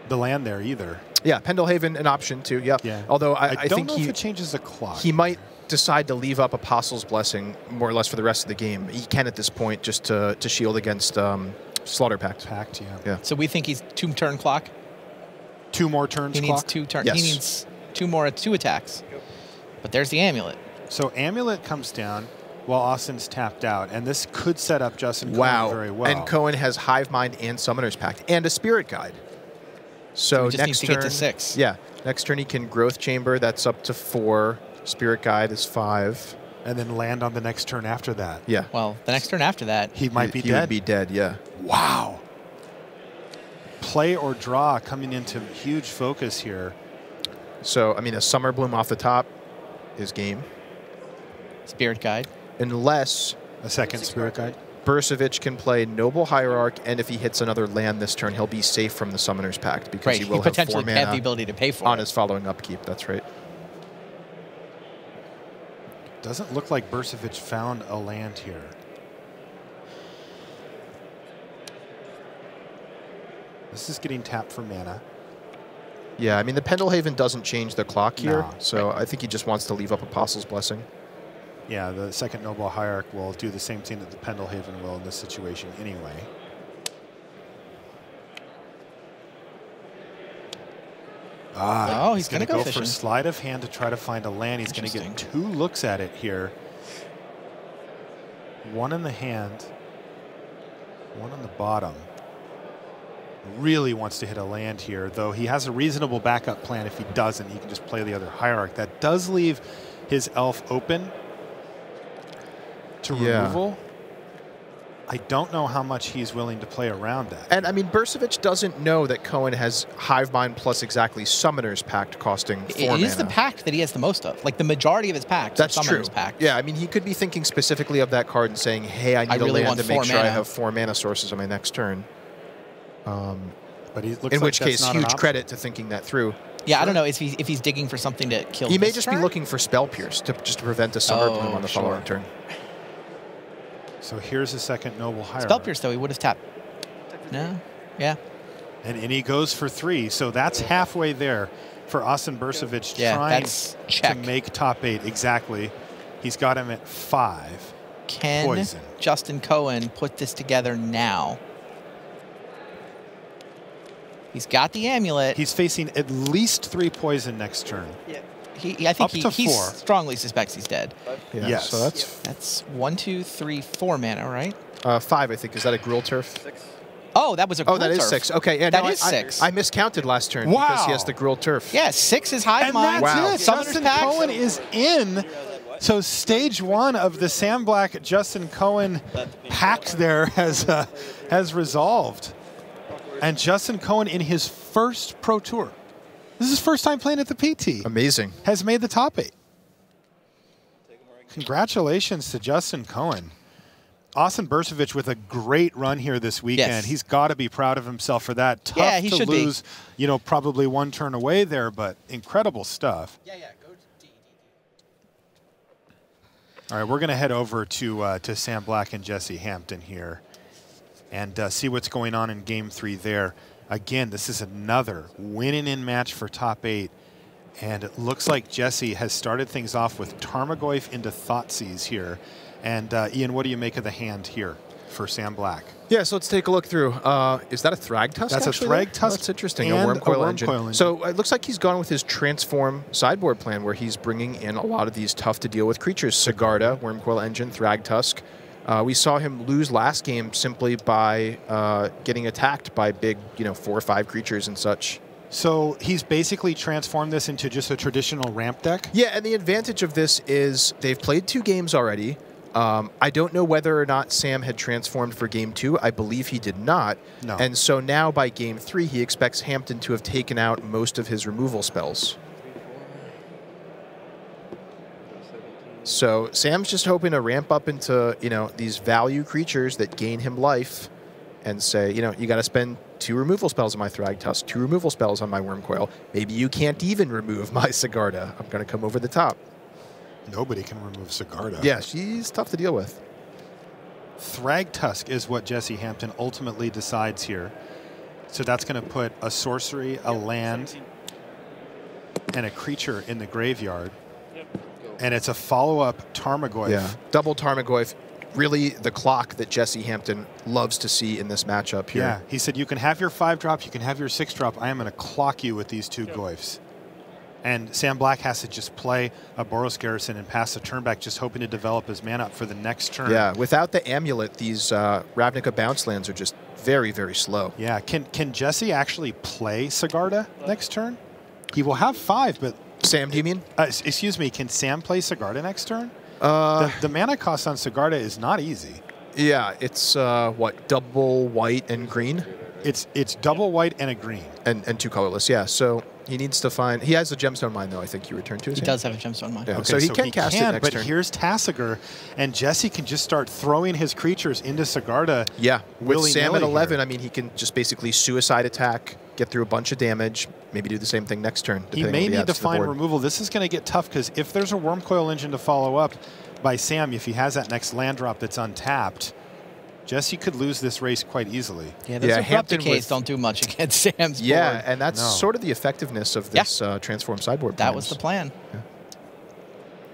land there either. Yeah, Pendlehaven an option too. Yep. Yeah. Although I don't think know if it changes the clock. he might decide to leave up Apostle's Blessing more or less for the rest of the game. He can at this point just to shield against Slaughter Pact. Pact, yeah. Yeah. So we think he's 2 turn clock. 2 more turns He needs clock. 2 turns. Yes. He needs 2 more 2 attacks. But there's the amulet. So Amulet comes down while Austin's tapped out, and this could set up Justin Wow. Cohen very well. And Cohen has Hive Mind and Summoner's Pact and a Spirit Guide. So he just next needs to turn, get to 6. Yeah. Next turn he can Growth Chamber. That's up to 4. Spirit Guide is 5. and then land on the next turn after that. Yeah. Well, the next turn after that, He might be he dead. would be dead, yeah. Wow. Play or draw coming into huge focus here. So, I mean, a Summer Bloom off the top is game. Spirit Guide. Unless A second Spirit Guide. Bursavich can play Noble Hierarch, and if he hits another land this turn, he'll be safe from the Summoner's Pact because Right. he He will have 4 potentially have the mana ability to pay for on it. his following upkeep. That's right. Doesn't look like Bursavich found a land here. This is getting tapped for mana. Yeah, I mean, the Pendlehaven doesn't change the clock here, No. so I think he just wants to leave up Apostle's Blessing. Yeah, the second Noble Hierarch will do the same thing that the Pendlehaven will in this situation anyway. Oh, he's gonna gonna go for fishing. sleight of hand to try to find a land. He's going to get Interesting. 2 looks at it here. 1 in the hand, 1 on the bottom. Really wants to hit a land here, though he has a reasonable backup plan. If he doesn't, he can just play the other Hierarch. That does leave his elf open to Yeah. removal. I don't know how much he's willing to play around that. And, I mean, Bursavich doesn't know that Cohen has Hivemind plus exactly Summoner's Pact costing 4 It is the mana. pact that he has the most of. Like the majority of his pacts. That's are true. Summoner's Pact. Yeah, I mean, he could be thinking specifically of that card and saying, hey, I need really a land want to make 4 sure I mana. have 4 mana sources on my next turn. But he looks In like which that's case, not an huge option. credit to thinking that through. Yeah, I don't know if he's digging for something to kill. He may this just turn? be looking for Spell Pierce to prevent a Summer Oh, Bloom on the sure. following turn. So here's a second Noble Hierarch. Spell Pierce, though, he would have tapped. No? Yeah. And he goes for 3. So that's halfway there for Austin Bursavich Yeah, trying that's to check. make top 8. Exactly. He's got him at 5. Can Poison. Justin Cohen put this together now? He's got the amulet. He's facing at least 3 poison next turn. Yeah. I think up to he 4. strongly suspects he's dead. Yeah, Yes. So that's That's 1, 2, 3, 4 mana, right? 5, I think. Is that a Gruul Turf? 6. Oh, that was a Oh, that Gruul is Turf. 6. Okay, yeah, That no, is 6. I miscounted last turn Wow. because he has the Gruul Turf. Yeah, 6 is Hive And Mind. that's Wow. it. Summoner's Justin Pact. Cohen is in. So stage 1 of the Sam Black Justin Cohen pact there has resolved. And Justin Cohen in his first Pro Tour. This is his first time playing at the PT. Amazing. Has made the top 8. Congratulations to Justin Cohen. Austin Bursavich with a great run here this weekend. Yes. He's got to be proud of himself for that. Tough Yeah, he to should lose, you know, probably 1 turn away there, but incredible stuff. Yeah, go to D. All right, we're going to head over to Sam Black and Jesse Hampton here and see what's going on in Game 3 there. Again, this is another winning-in match for top 8. And it looks like Jesse has started things off with Tarmogoyf into Thoughtseize here. And Ian, what do you make of the hand here for Sam Black? Yeah, so let's take a look through. Is that a Thragtusk? That's actually, a Thragtusk. Oh, that's interesting. And A Wormcoil engine. engine. So it looks like he's gone with his transform sideboard plan, where he's bringing in a lot of these tough to deal with creatures. Sigarda, Wormcoil engine, Thragtusk. We saw him lose last game simply by getting attacked by big, 4 or 5 creatures and such. So he's basically transformed this into just a traditional ramp deck? Yeah, and the advantage of this is they've played 2 games already. I don't know whether or not Sam had transformed for Game 2. I believe he did not. No. And so now by Game 3, he expects Hampton to have taken out most of his removal spells. So Sam's just hoping to ramp up into, these value creatures that gain him life and say, you got to spend 2 removal spells on my Thragtusk, 2 removal spells on my Wormcoil. Maybe you can't even remove my Sigarda. I'm going to come over the top. Nobody can remove Sigarda. Yeah, she's tough to deal with. Thragtusk is what Jesse Hampton ultimately decides here. So that's going to put a sorcery, a land, and a creature in the graveyard. And it's a follow-up Tarmogoyf. Yeah, double Tarmogoyf. Really the clock that Jesse Hampton loves to see in this matchup here. Yeah, he said you can have your 5-drop, you can have your 6-drop. I am going to clock you with these 2 Goyfs. And Sam Black has to just play a Boros Garrison and pass the turn back, just hoping to develop his mana up for the next turn. Yeah, without the amulet, these Ravnica bounce lands are just very, very slow. Yeah, can Jesse actually play Sigarda next turn? He will have 5, but... Sam, do you mean? Excuse me, can Sam play Sigarda next turn? The mana cost on Sigarda is not easy. Yeah, it's, what, double white and green? It's double white and a green. And 2 colorless, yeah. So he needs to find... He has a gemstone mine, though, I think you returned to his He hand. does have a gemstone mine. Yeah, Okay, so he can cast it next but turn. Here's Tassiger, and Jesse can just start throwing his creatures into Sigarda. Yeah, with Sam at 11, here. I mean, he can just basically suicide attack, get through a bunch of damage, maybe do the same thing next turn. He may need to find removal. This is going to get tough, because if there's a Wormcoil engine to follow up by Sam, if he has that next land drop that's untapped, Jesse could lose this race quite easily. Yeah, those abrupt Hampton decays don't do much against Sam's board. Yeah, and that's sort of the effectiveness of this transform sideboard That plans. was the plan. Yeah.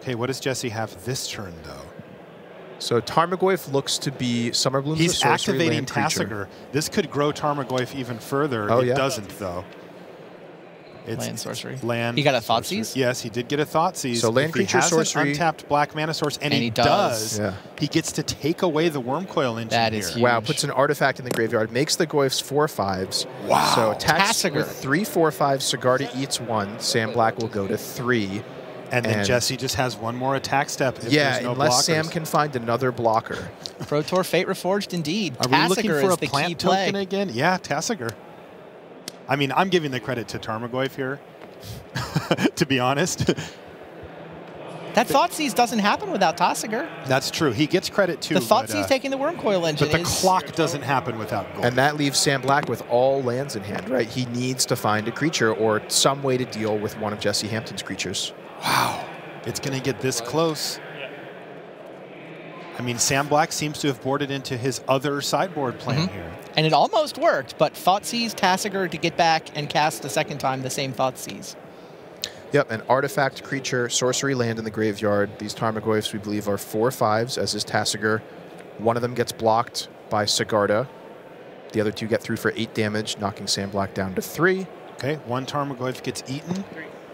Okay, what does Jesse have this turn, though? So Tarmogoyf looks to be Summer Bloom's He's a sorcery activating land creature. Tassiger. This could grow Tarmogoyf even further. Oh, it yeah. doesn't, though. It's Land sorcery. Land. He got a Thoughtseize? Yes, he did get a Thoughtseize. So land if creature he has sorcery. an untapped black mana source, and he does. Yeah. he gets to take away the Wormcoil engine That is here. huge. Wow, puts an artifact in the graveyard, makes the Goyfs 4/5s. Wow. So attacks Tassiger. with 3 4/5s, Sigarda eats 1, Sam Black will go to 3. And then And- Jesse just has one more attack step if Yeah, there's no unless blockers. Sam can find another blocker. Pro Tour Fate Reforged, indeed. Are we looking Tassiger for is a the key plant play. token again? Yeah, Tassiger. I mean, I'm giving the credit to Tarmogoyf here, to be honest. That Thoughtseize doesn't happen without Tassiger. That's true. He gets credit too. The Thoughtseize taking the Wormcoil engine but the is... clock doesn't happen without gold. And that leaves Sam Black with all lands in hand, right? He needs to find a creature or some way to deal with one of Jesse Hampton's creatures. Wow. It's going to get this close. I mean, Sam Black seems to have boarded into his other sideboard plan here. And it almost worked, but Thoughtseize, Tassiger to get back and cast a second time the same Thoughtseize. Yep, an artifact creature, sorcery land in the graveyard. These Tarmogoyfs, we believe, are 4/5s, as is Tassiger. One of them gets blocked by Sigarda. The other 2 get through for 8 damage, knocking Sam Black down to 3. Okay, one Tarmogoyf gets eaten.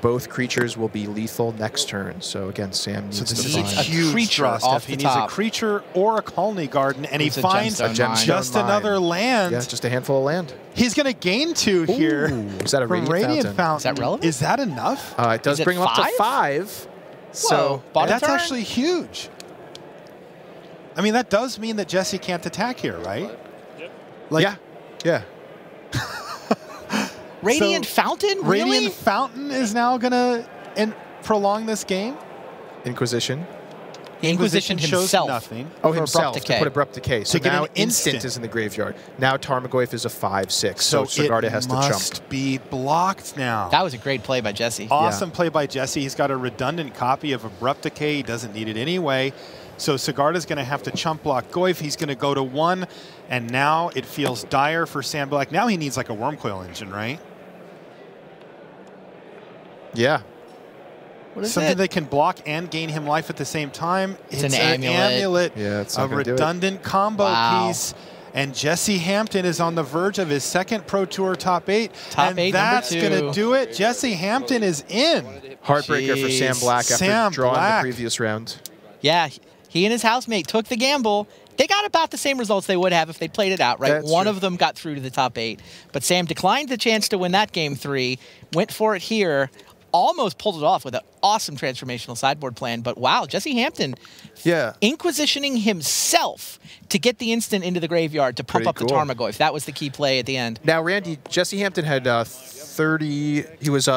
Both creatures will be lethal next turn. So again, Sam needs So this to is find a huge creature draw off step. the He needs a top. creature or a colony garden, and he It's a finds gemstone mine. just mine. another land. Yeah, just a handful of land. He's going to gain 2 here. Ooh, is that a from Radiant Fountain? Is that relevant? Is that enough? It does Is it bring him up to 5? 5. So Whoa, bottom That's turn? actually huge. I mean, that does mean that Jesse can't attack here, right? Like, yeah. Radiant Fountain? Really? Radiant Fountain is now going to prolong this game? Inquisition. Inquisition shows himself. nothing. Oh, For himself, Abrupt to Decay. put Abrupt Decay. So To get now an instant instant. is in the graveyard. Now Tarmogoyf is a 5/6, so Sigarda has to it jump. must be blocked now. That was a great play by Jesse. Awesome play by Jesse. He's got a redundant copy of Abrupt Decay. He doesn't need it anyway. So Sigarda's going to have to chump block Goyf. He's going to go to 1, and now it feels dire for Sam Black. Now he needs like a Wormcoil Engine, right? Yeah. What is Something it? that can block and gain him life at the same time. It's an amulet. Yeah, it's a not gonna do it. redundant combo Wow. piece. And Jesse Hampton is on the verge of his second Pro Tour top 8. Top and 8, number that's 2. going to do it. Jesse Hampton is in. Heartbreaker for Sam Jeez. Black after Sam drawing Black. the previous round. Yeah, he and his housemate took the gamble. They got about the same results they would have if they played it out, right? That's One true. of them got through to the top 8. But Sam declined the chance to win that game 3, went for it here, almost pulled it off with an awesome transformational sideboard plan. But wow, Jesse Hampton Yeah. inquisitioning himself to get the instant into the graveyard to pump Pretty up cool. the Tarmogoyf. That was the key play at the end. Now, Randy, Jesse Hampton had 30. He was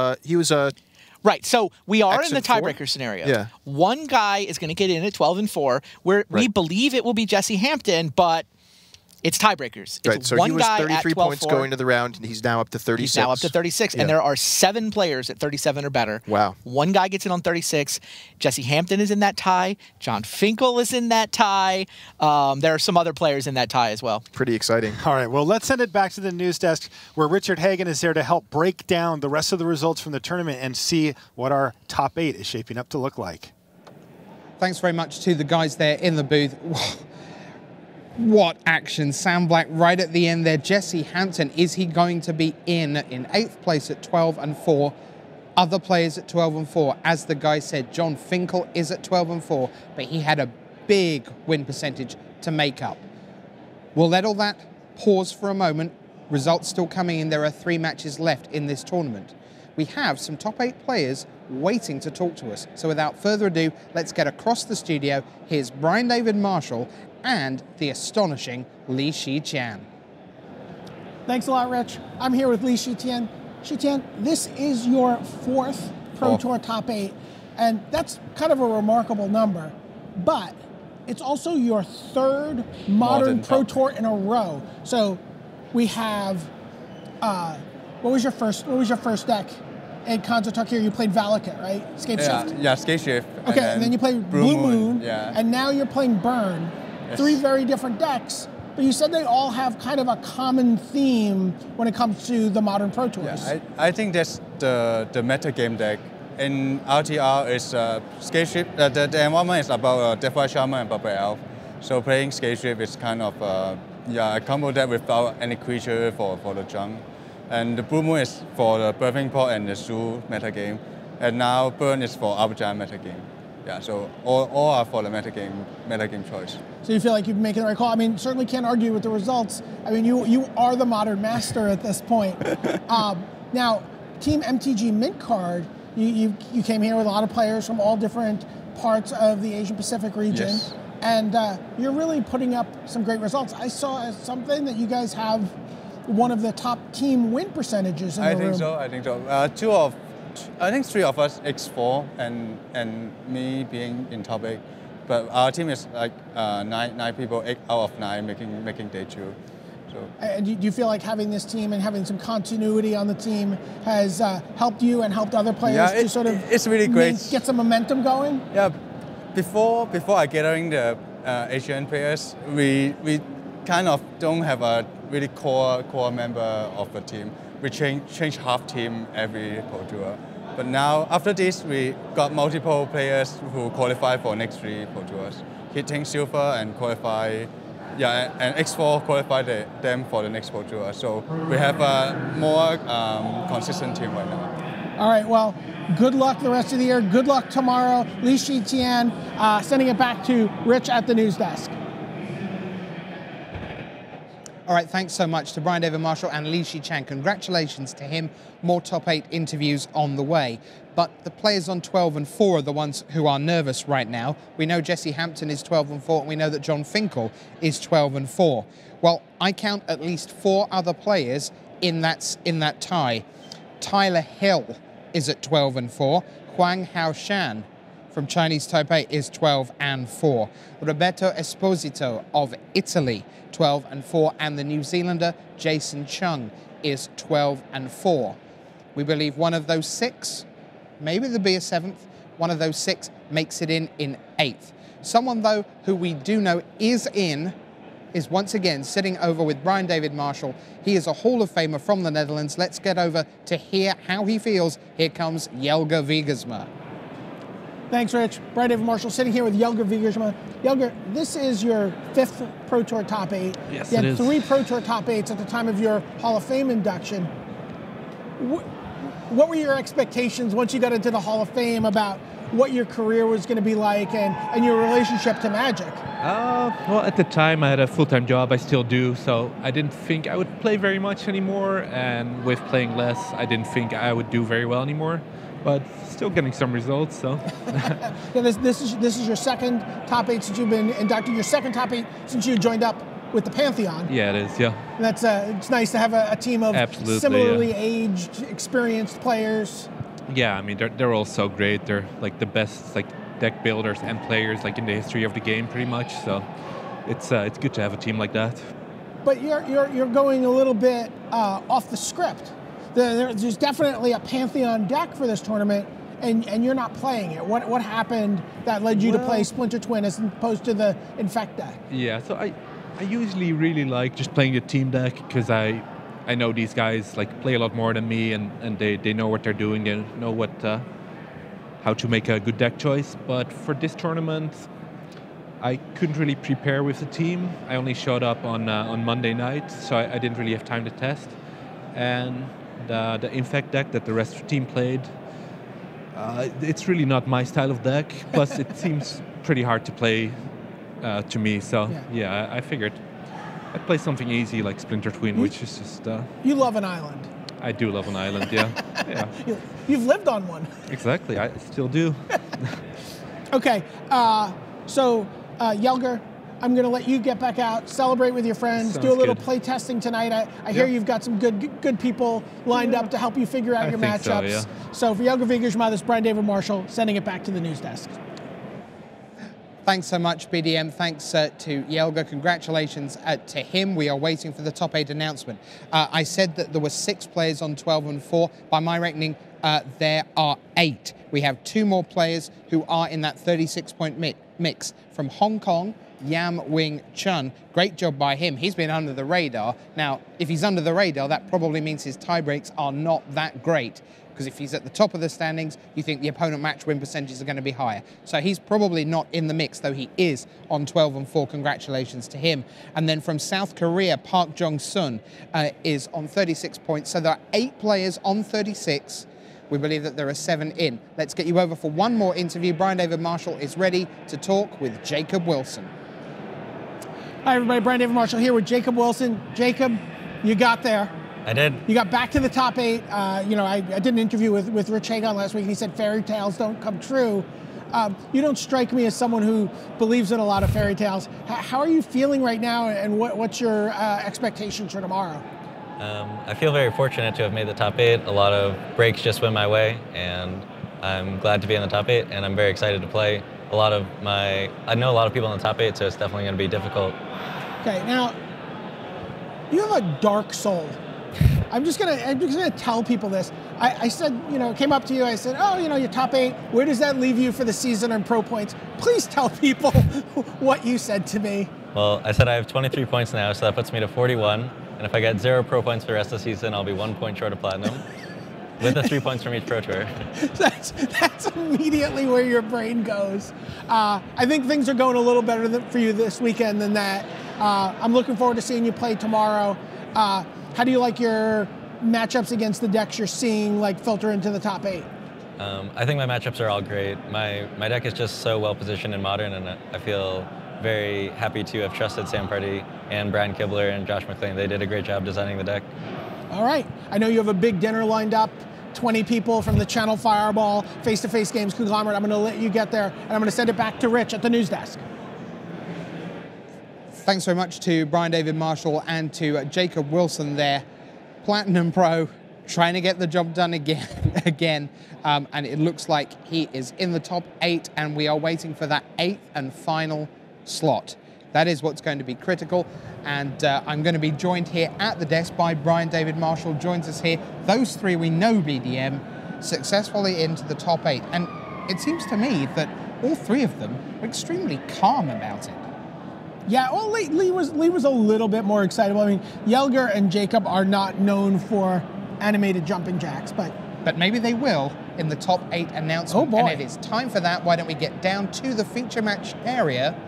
Right, so we are X in the and 4? tiebreaker scenario. Yeah. One guy is going to get in at 12-4, where we Right. believe it will be Jesse Hampton, but it's tiebreakers. It's right. So one he was guy 33 at points 12-4. going to the round, and he's now up to 36. He's now up to 36, Yeah. and there are 7 players at 37 or better. Wow. One guy gets in on 36. Jesse Hampton is in that tie. John Finkel is in that tie. There are some other players in that tie as well. Pretty exciting. All right, well, let's send it back to the news desk where Richard Hagan is there to help break down the rest of the results from the tournament and see what our top 8 is shaping up to look like. Thanks very much to the guys there in the booth. What action. Sam Black right at the end there. Jesse Hampton, is he going to be in 8th place at 12-4? Other players at 12-4. As the guy said, John Finkel is at 12-4, but he had a big win percentage to make up. We'll let all that pause for a moment. Results still coming in. There are 3 matches left in this tournament. We have some top 8 players waiting to talk to us. So without further ado, let's get across the studio. Here's Brian David Marshall and the astonishing Li Shiqian. Thanks a lot, Rich. I'm here with Li Shiqian. Shiqian, this is your 4th Pro Tour top 8, and that's kind of a remarkable number, but it's also your 3rd modern Pro Tour in a row. So we have, what was your first deck? In Kanzo here, you played Valakut, right? Scape Shift? Yeah, Scape Shift. Okay, and then you played Blue Moon, yeah. and now you're playing Burn. Yes. 3 very different decks, but you said they all have kind of a common theme when it comes to the modern Pro Tours. Yeah, I think that's the meta game deck. In RTR, it's Scape Shift. The environment is about Deathfire Shaman and Bubble Elf. So playing Scape Shift is kind of a combo deck without any creature for the junk. And the Blue Moon is for the Birthing Pot and the Zoo meta game. And now Burn is for Arbitron meta game. Yeah, so all are for the meta game choice. So you feel like you've been making the right call. I mean, certainly can't argue with the results. I mean, you are the modern master at this point. Now, Team MTG Mint Card, you came here with a lot of players from all different parts of the Asian Pacific region. Yes. And you're really putting up some great results. I saw something that you guys have one of the top team win percentages in the room. I think so. I think 3 of us, X4 and me being in top 8. But our team is like 9 people, 8 out of 9 making day 2. So. And do you feel like having this team and having some continuity on the team has helped you and helped other players to sort of it's really great. Get some momentum going? Yeah, before I gathering the Asian players, we kind of don't have a really core member of the team. We change half team every Pro Tour. But now, after this, we got multiple players who qualify for next 3 Pro Tours. Hitting Silver and qualify, and X4 qualify them for the next Pro Tour. So we have a more consistent team right now. All right, well, good luck the rest of the year. Good luck tomorrow. Li Shiqian, sending it back to Rich at the news desk. All right, thanks so much to Brian David Marshall and Li Shiqian. Congratulations to him. More top 8 interviews on the way. But the players on 12-4 are the ones who are nervous right now. We know Jesse Hampton is 12-4, and we know that John Finkel is 12-4. Well, I count at least 4 other players in that tie. Tyler Hill is at 12-4. Huang Haoshan from Chinese Taipei is 12-4. Roberto Esposito of Italy, 12-4. And the New Zealander Jason Chung is 12-4. We believe one of those 6, maybe there'll be a 7th, one of those 6 makes it in 8th. Someone, though, who we do know is once again sitting over with Brian David Marshall. He is a Hall of Famer from the Netherlands. Let's get over to hear how he feels. Here comes Jelger Wiegersma. Thanks, Rich. Brian David Marshall sitting here with Jelger Wiegersma. Jelger, this is your 5th Pro Tour Top 8. Yes, you had it is. 3 Pro Tour Top 8s at the time of your Hall of Fame induction. What were your expectations once you got into the Hall of Fame about what your career was going to be like and your relationship to Magic? Well, at the time I had a full-time job, I still do, so I didn't think I would play very much anymore, and with playing less, I didn't think I would do very well anymore, but still getting some results, so. Yeah, this is your 2nd Top 8 since you've been inducted, your 2nd Top 8 since you joined up with the Pantheon. Yeah, it is, yeah. And that's it's nice to have a team of Absolutely, similarly aged, experienced players. Yeah, I mean, they're all so great. They're like the best deck builders and players in the history of the game, pretty much. So it's good to have a team like that. But you're going a little bit off the script. There's definitely a Pantheon deck for this tournament, and you're not playing it. What happened that led you to play Splinter Twin as opposed to the Infect deck? Yeah, so I usually really like just playing the team deck because I know these guys play a lot more than me, and they know what they're doing. They know how to make a good deck choice. But for this tournament, I couldn't really prepare with the team. I only showed up on Monday night, so I didn't really have time to test. And the Infect deck that the rest of the team played, it's really not my style of deck. Plus, it seems pretty hard to play to me. So yeah, I figured I'd play something easy like Splinter Twin, which is just... You love an island. I do love an island, yeah. Yeah. You've lived on one. Exactly, I still do. Okay, so Jelger, I'm going to let you get back out, celebrate with your friends, Sounds do a little good. play testing tonight. I hear you've got some good people lined up to help you figure out your think so, matchups. yeah. So for Jelger Wiegersma, this is Brian David Marshall, sending it back to the news desk. Thanks so much, BDM. Thanks to Jelger. Congratulations to him. We are waiting for the top 8 announcement. I said that there were 6 players on 12-4. By my reckoning, there are 8. We have 2 more players who are in that 36-point mix. From Hong Kong, Yam Wing Chun. Great job by him. He's been under the radar. Now, if he's under the radar, that probably means his tie breaks are not that great. Because if he's at the top of the standings, you think the opponent match win percentages are going to be higher. So he's probably not in the mix, though he is on 12-4. Congratulations to him. And then from South Korea, Park Jong-sun is on 36 points. So there are 8 players on 36. We believe that there are 7 in. Let's get you over for one more interview. Brian David Marshall is ready to talk with Jacob Wilson. Hi, everybody. Brian David Marshall here with Jacob Wilson. Jacob, you got there. I did. You got back to the top 8. I did an interview with Rich Hagon last week, and he said fairy tales don't come true. You don't strike me as someone who believes in a lot of fairy tales. How are you feeling right now, and what's your expectations for tomorrow? I feel very fortunate to have made the top 8. A lot of breaks just went my way, and I'm glad to be in the top 8, and I'm very excited to play. I know a lot of people in the top 8, so it's definitely going to be difficult. Okay, now, you have a dark soul. I'm just gonna tell people this. I said, came up to you, I said, oh, you're top 8. Where does that leave you for the season on pro points? Please tell people what you said to me. Well, I said I have 23 points now, so that puts me to 41. And if I get 0 pro points for the rest of the season, I'll be 1 point short of platinum, with the 3 points from each pro tour. That's immediately where your brain goes. I think things are going a little better for you this weekend than that. I'm looking forward to seeing you play tomorrow. How do you like your matchups against the decks you're seeing filter into the top 8? I think my matchups are all great. My deck is just so well positioned in Modern, and I feel very happy to have trusted Sam Pardee and Brian Kibler and Josh McLean. They did a great job designing the deck. All right. I know you have a big dinner lined up. 20 people from the Channel Fireball face-to-face games conglomerate. I'm going to let you get there, and I'm going to send it back to Rich at the news desk. Thanks very much to Brian David Marshall and to Jacob Wilson there. Platinum Pro trying to get the job done again, and it looks like he is in the top 8, and we are waiting for that 8th and final slot. That is what's going to be critical, and I'm going to be joined here at the desk by Brian David Marshall, joins us here. Those three we know BDM successfully into the top 8, and it seems to me that all three of them were extremely calm about it. Yeah, well, Lee was a little bit more excitable. I mean, Yelger and Jacob are not known for animated jumping jacks, but maybe they will in the top 8 announcement. Oh boy. And it is time for that. Why don't we get down to the feature match area?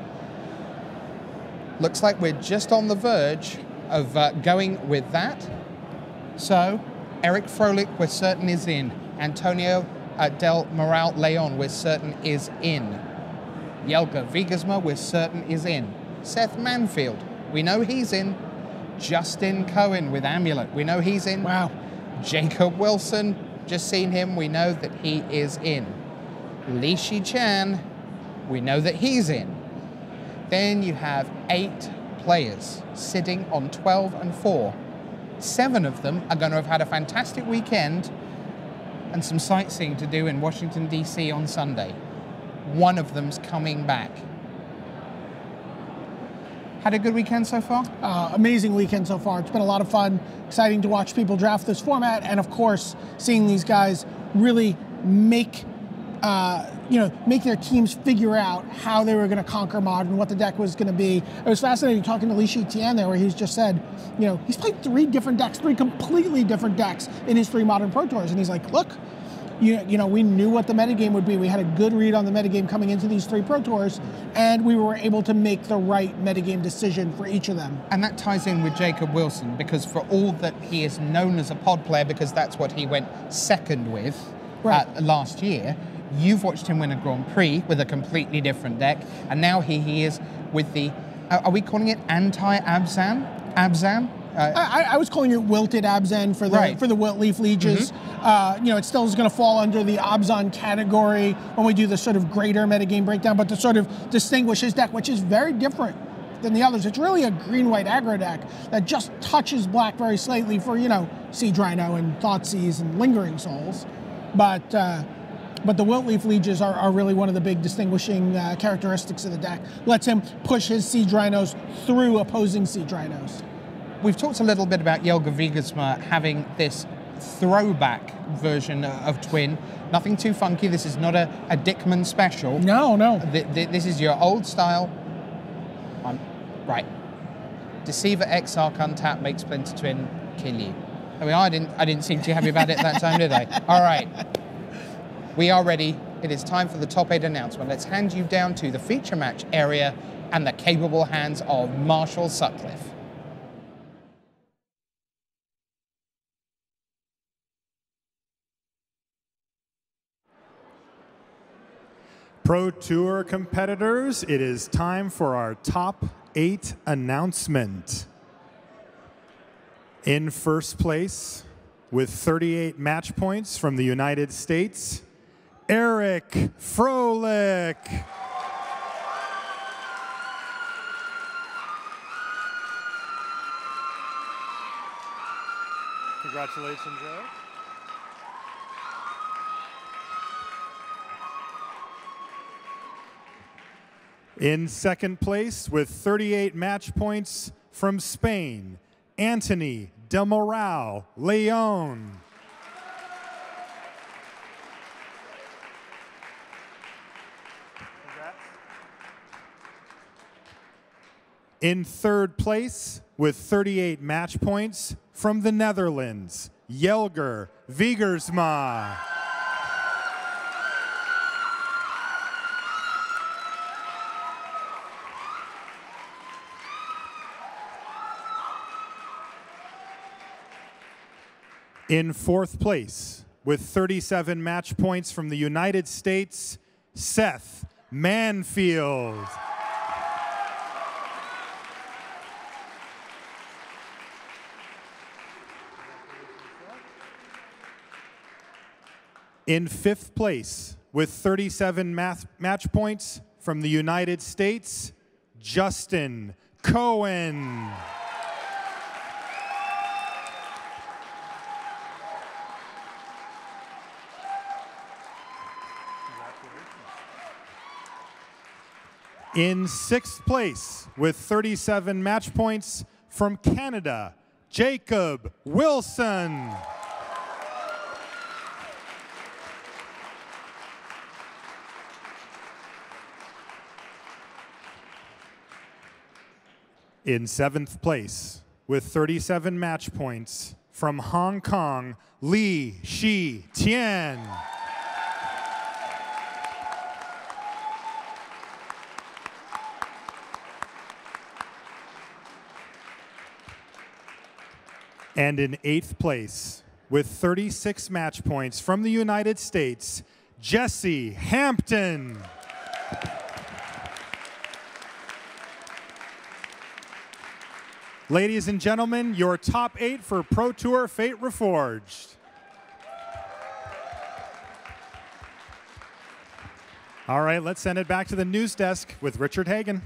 Looks like we're just on the verge of going with that. So, Eric Froelich, we're certain is in. Antonio Del Moral Leon, we're certain is in. Jelka Wiegersma, we're certain is in. Seth Manfield, we know he's in. Justin Cohen with Amulet, we know he's in. Wow. Jacob Wilson, just seen him, we know that he is in. Li Shi-chan, we know that he's in. Then you have 8 players sitting on 12 and 4. 7 of them are going to have had a fantastic weekend and some sightseeing to do in Washington, D.C. on Sunday. One of them's coming back. Had a good weekend so far? Amazing weekend so far. It's been a lot of fun. Exciting to watch people draft this format, and of course, seeing these guys really make their teams figure out how they were going to conquer Modern, what the deck was going to be. It was fascinating talking to Li Shi-tian there, where he's just said, he's played 3 different decks, 3 completely different decks in his 3 Modern Pro Tours, and he's like, look, we knew what the metagame would be. We had a good read on the metagame coming into these 3 Pro Tours, and we were able to make the right metagame decision for each of them. And that ties in with Jacob Wilson, because for all that he is known as a pod player, because that's what he went second with last year, you've watched him win a Grand Prix with a completely different deck, and now he is with the, are we calling it anti-Abzan? Abzan? I was calling it wilted Abzan for the Wilt Leaf Lieges. It still is going to fall under the Abzan category when we do the sort of greater metagame breakdown, but to sort of distinguish his deck, which is very different than the others. It's really a green-white aggro deck that just touches black very slightly for, Siege Rhino and Thoughtseize and Lingering Souls. But the Wilt Leaf Lieges are really one of the big distinguishing characteristics of the deck. Lets him push his Siege Rhinos through opposing Siege Rhinos. We've talked a little bit about Jelka Wiegersma having this throwback version of Twin. Nothing too funky. This is not a Dickman special. No. This is your old style. Right. Deceiver Exarch untap, make Splinter Twin, kill you. There we are. I didn't seem too happy about it that time, did I? All right. We are ready. It is time for the top 8 announcement. Let's hand you down to the feature match area and the capable hands of Marshall Sutcliffe. Pro Tour competitors, it is time for our top 8 announcement. In first place, with 38 match points from the United States, Eric Froelich. Congratulations, Eric. In second place, with 38 match points from Spain, Anthony Del Moral Leon. In third place, with 38 match points from the Netherlands, Jelka Wiegersma. In fourth place, with 37 match points from the United States, Seth Manfield. In fifth place, with 37 match points from the United States, Justin Cohen. In 6th place with 37 match points from Canada, Jacob Wilson. In 7th place with 37 match points from Hong Kong, Li Shi Tian. And in 8th place with 36 match points from the United States, Jesse Hampton. Ladies and gentlemen, your top 8 for Pro Tour Fate Reforged. All right, let's send it back to the news desk with Richard Hagan.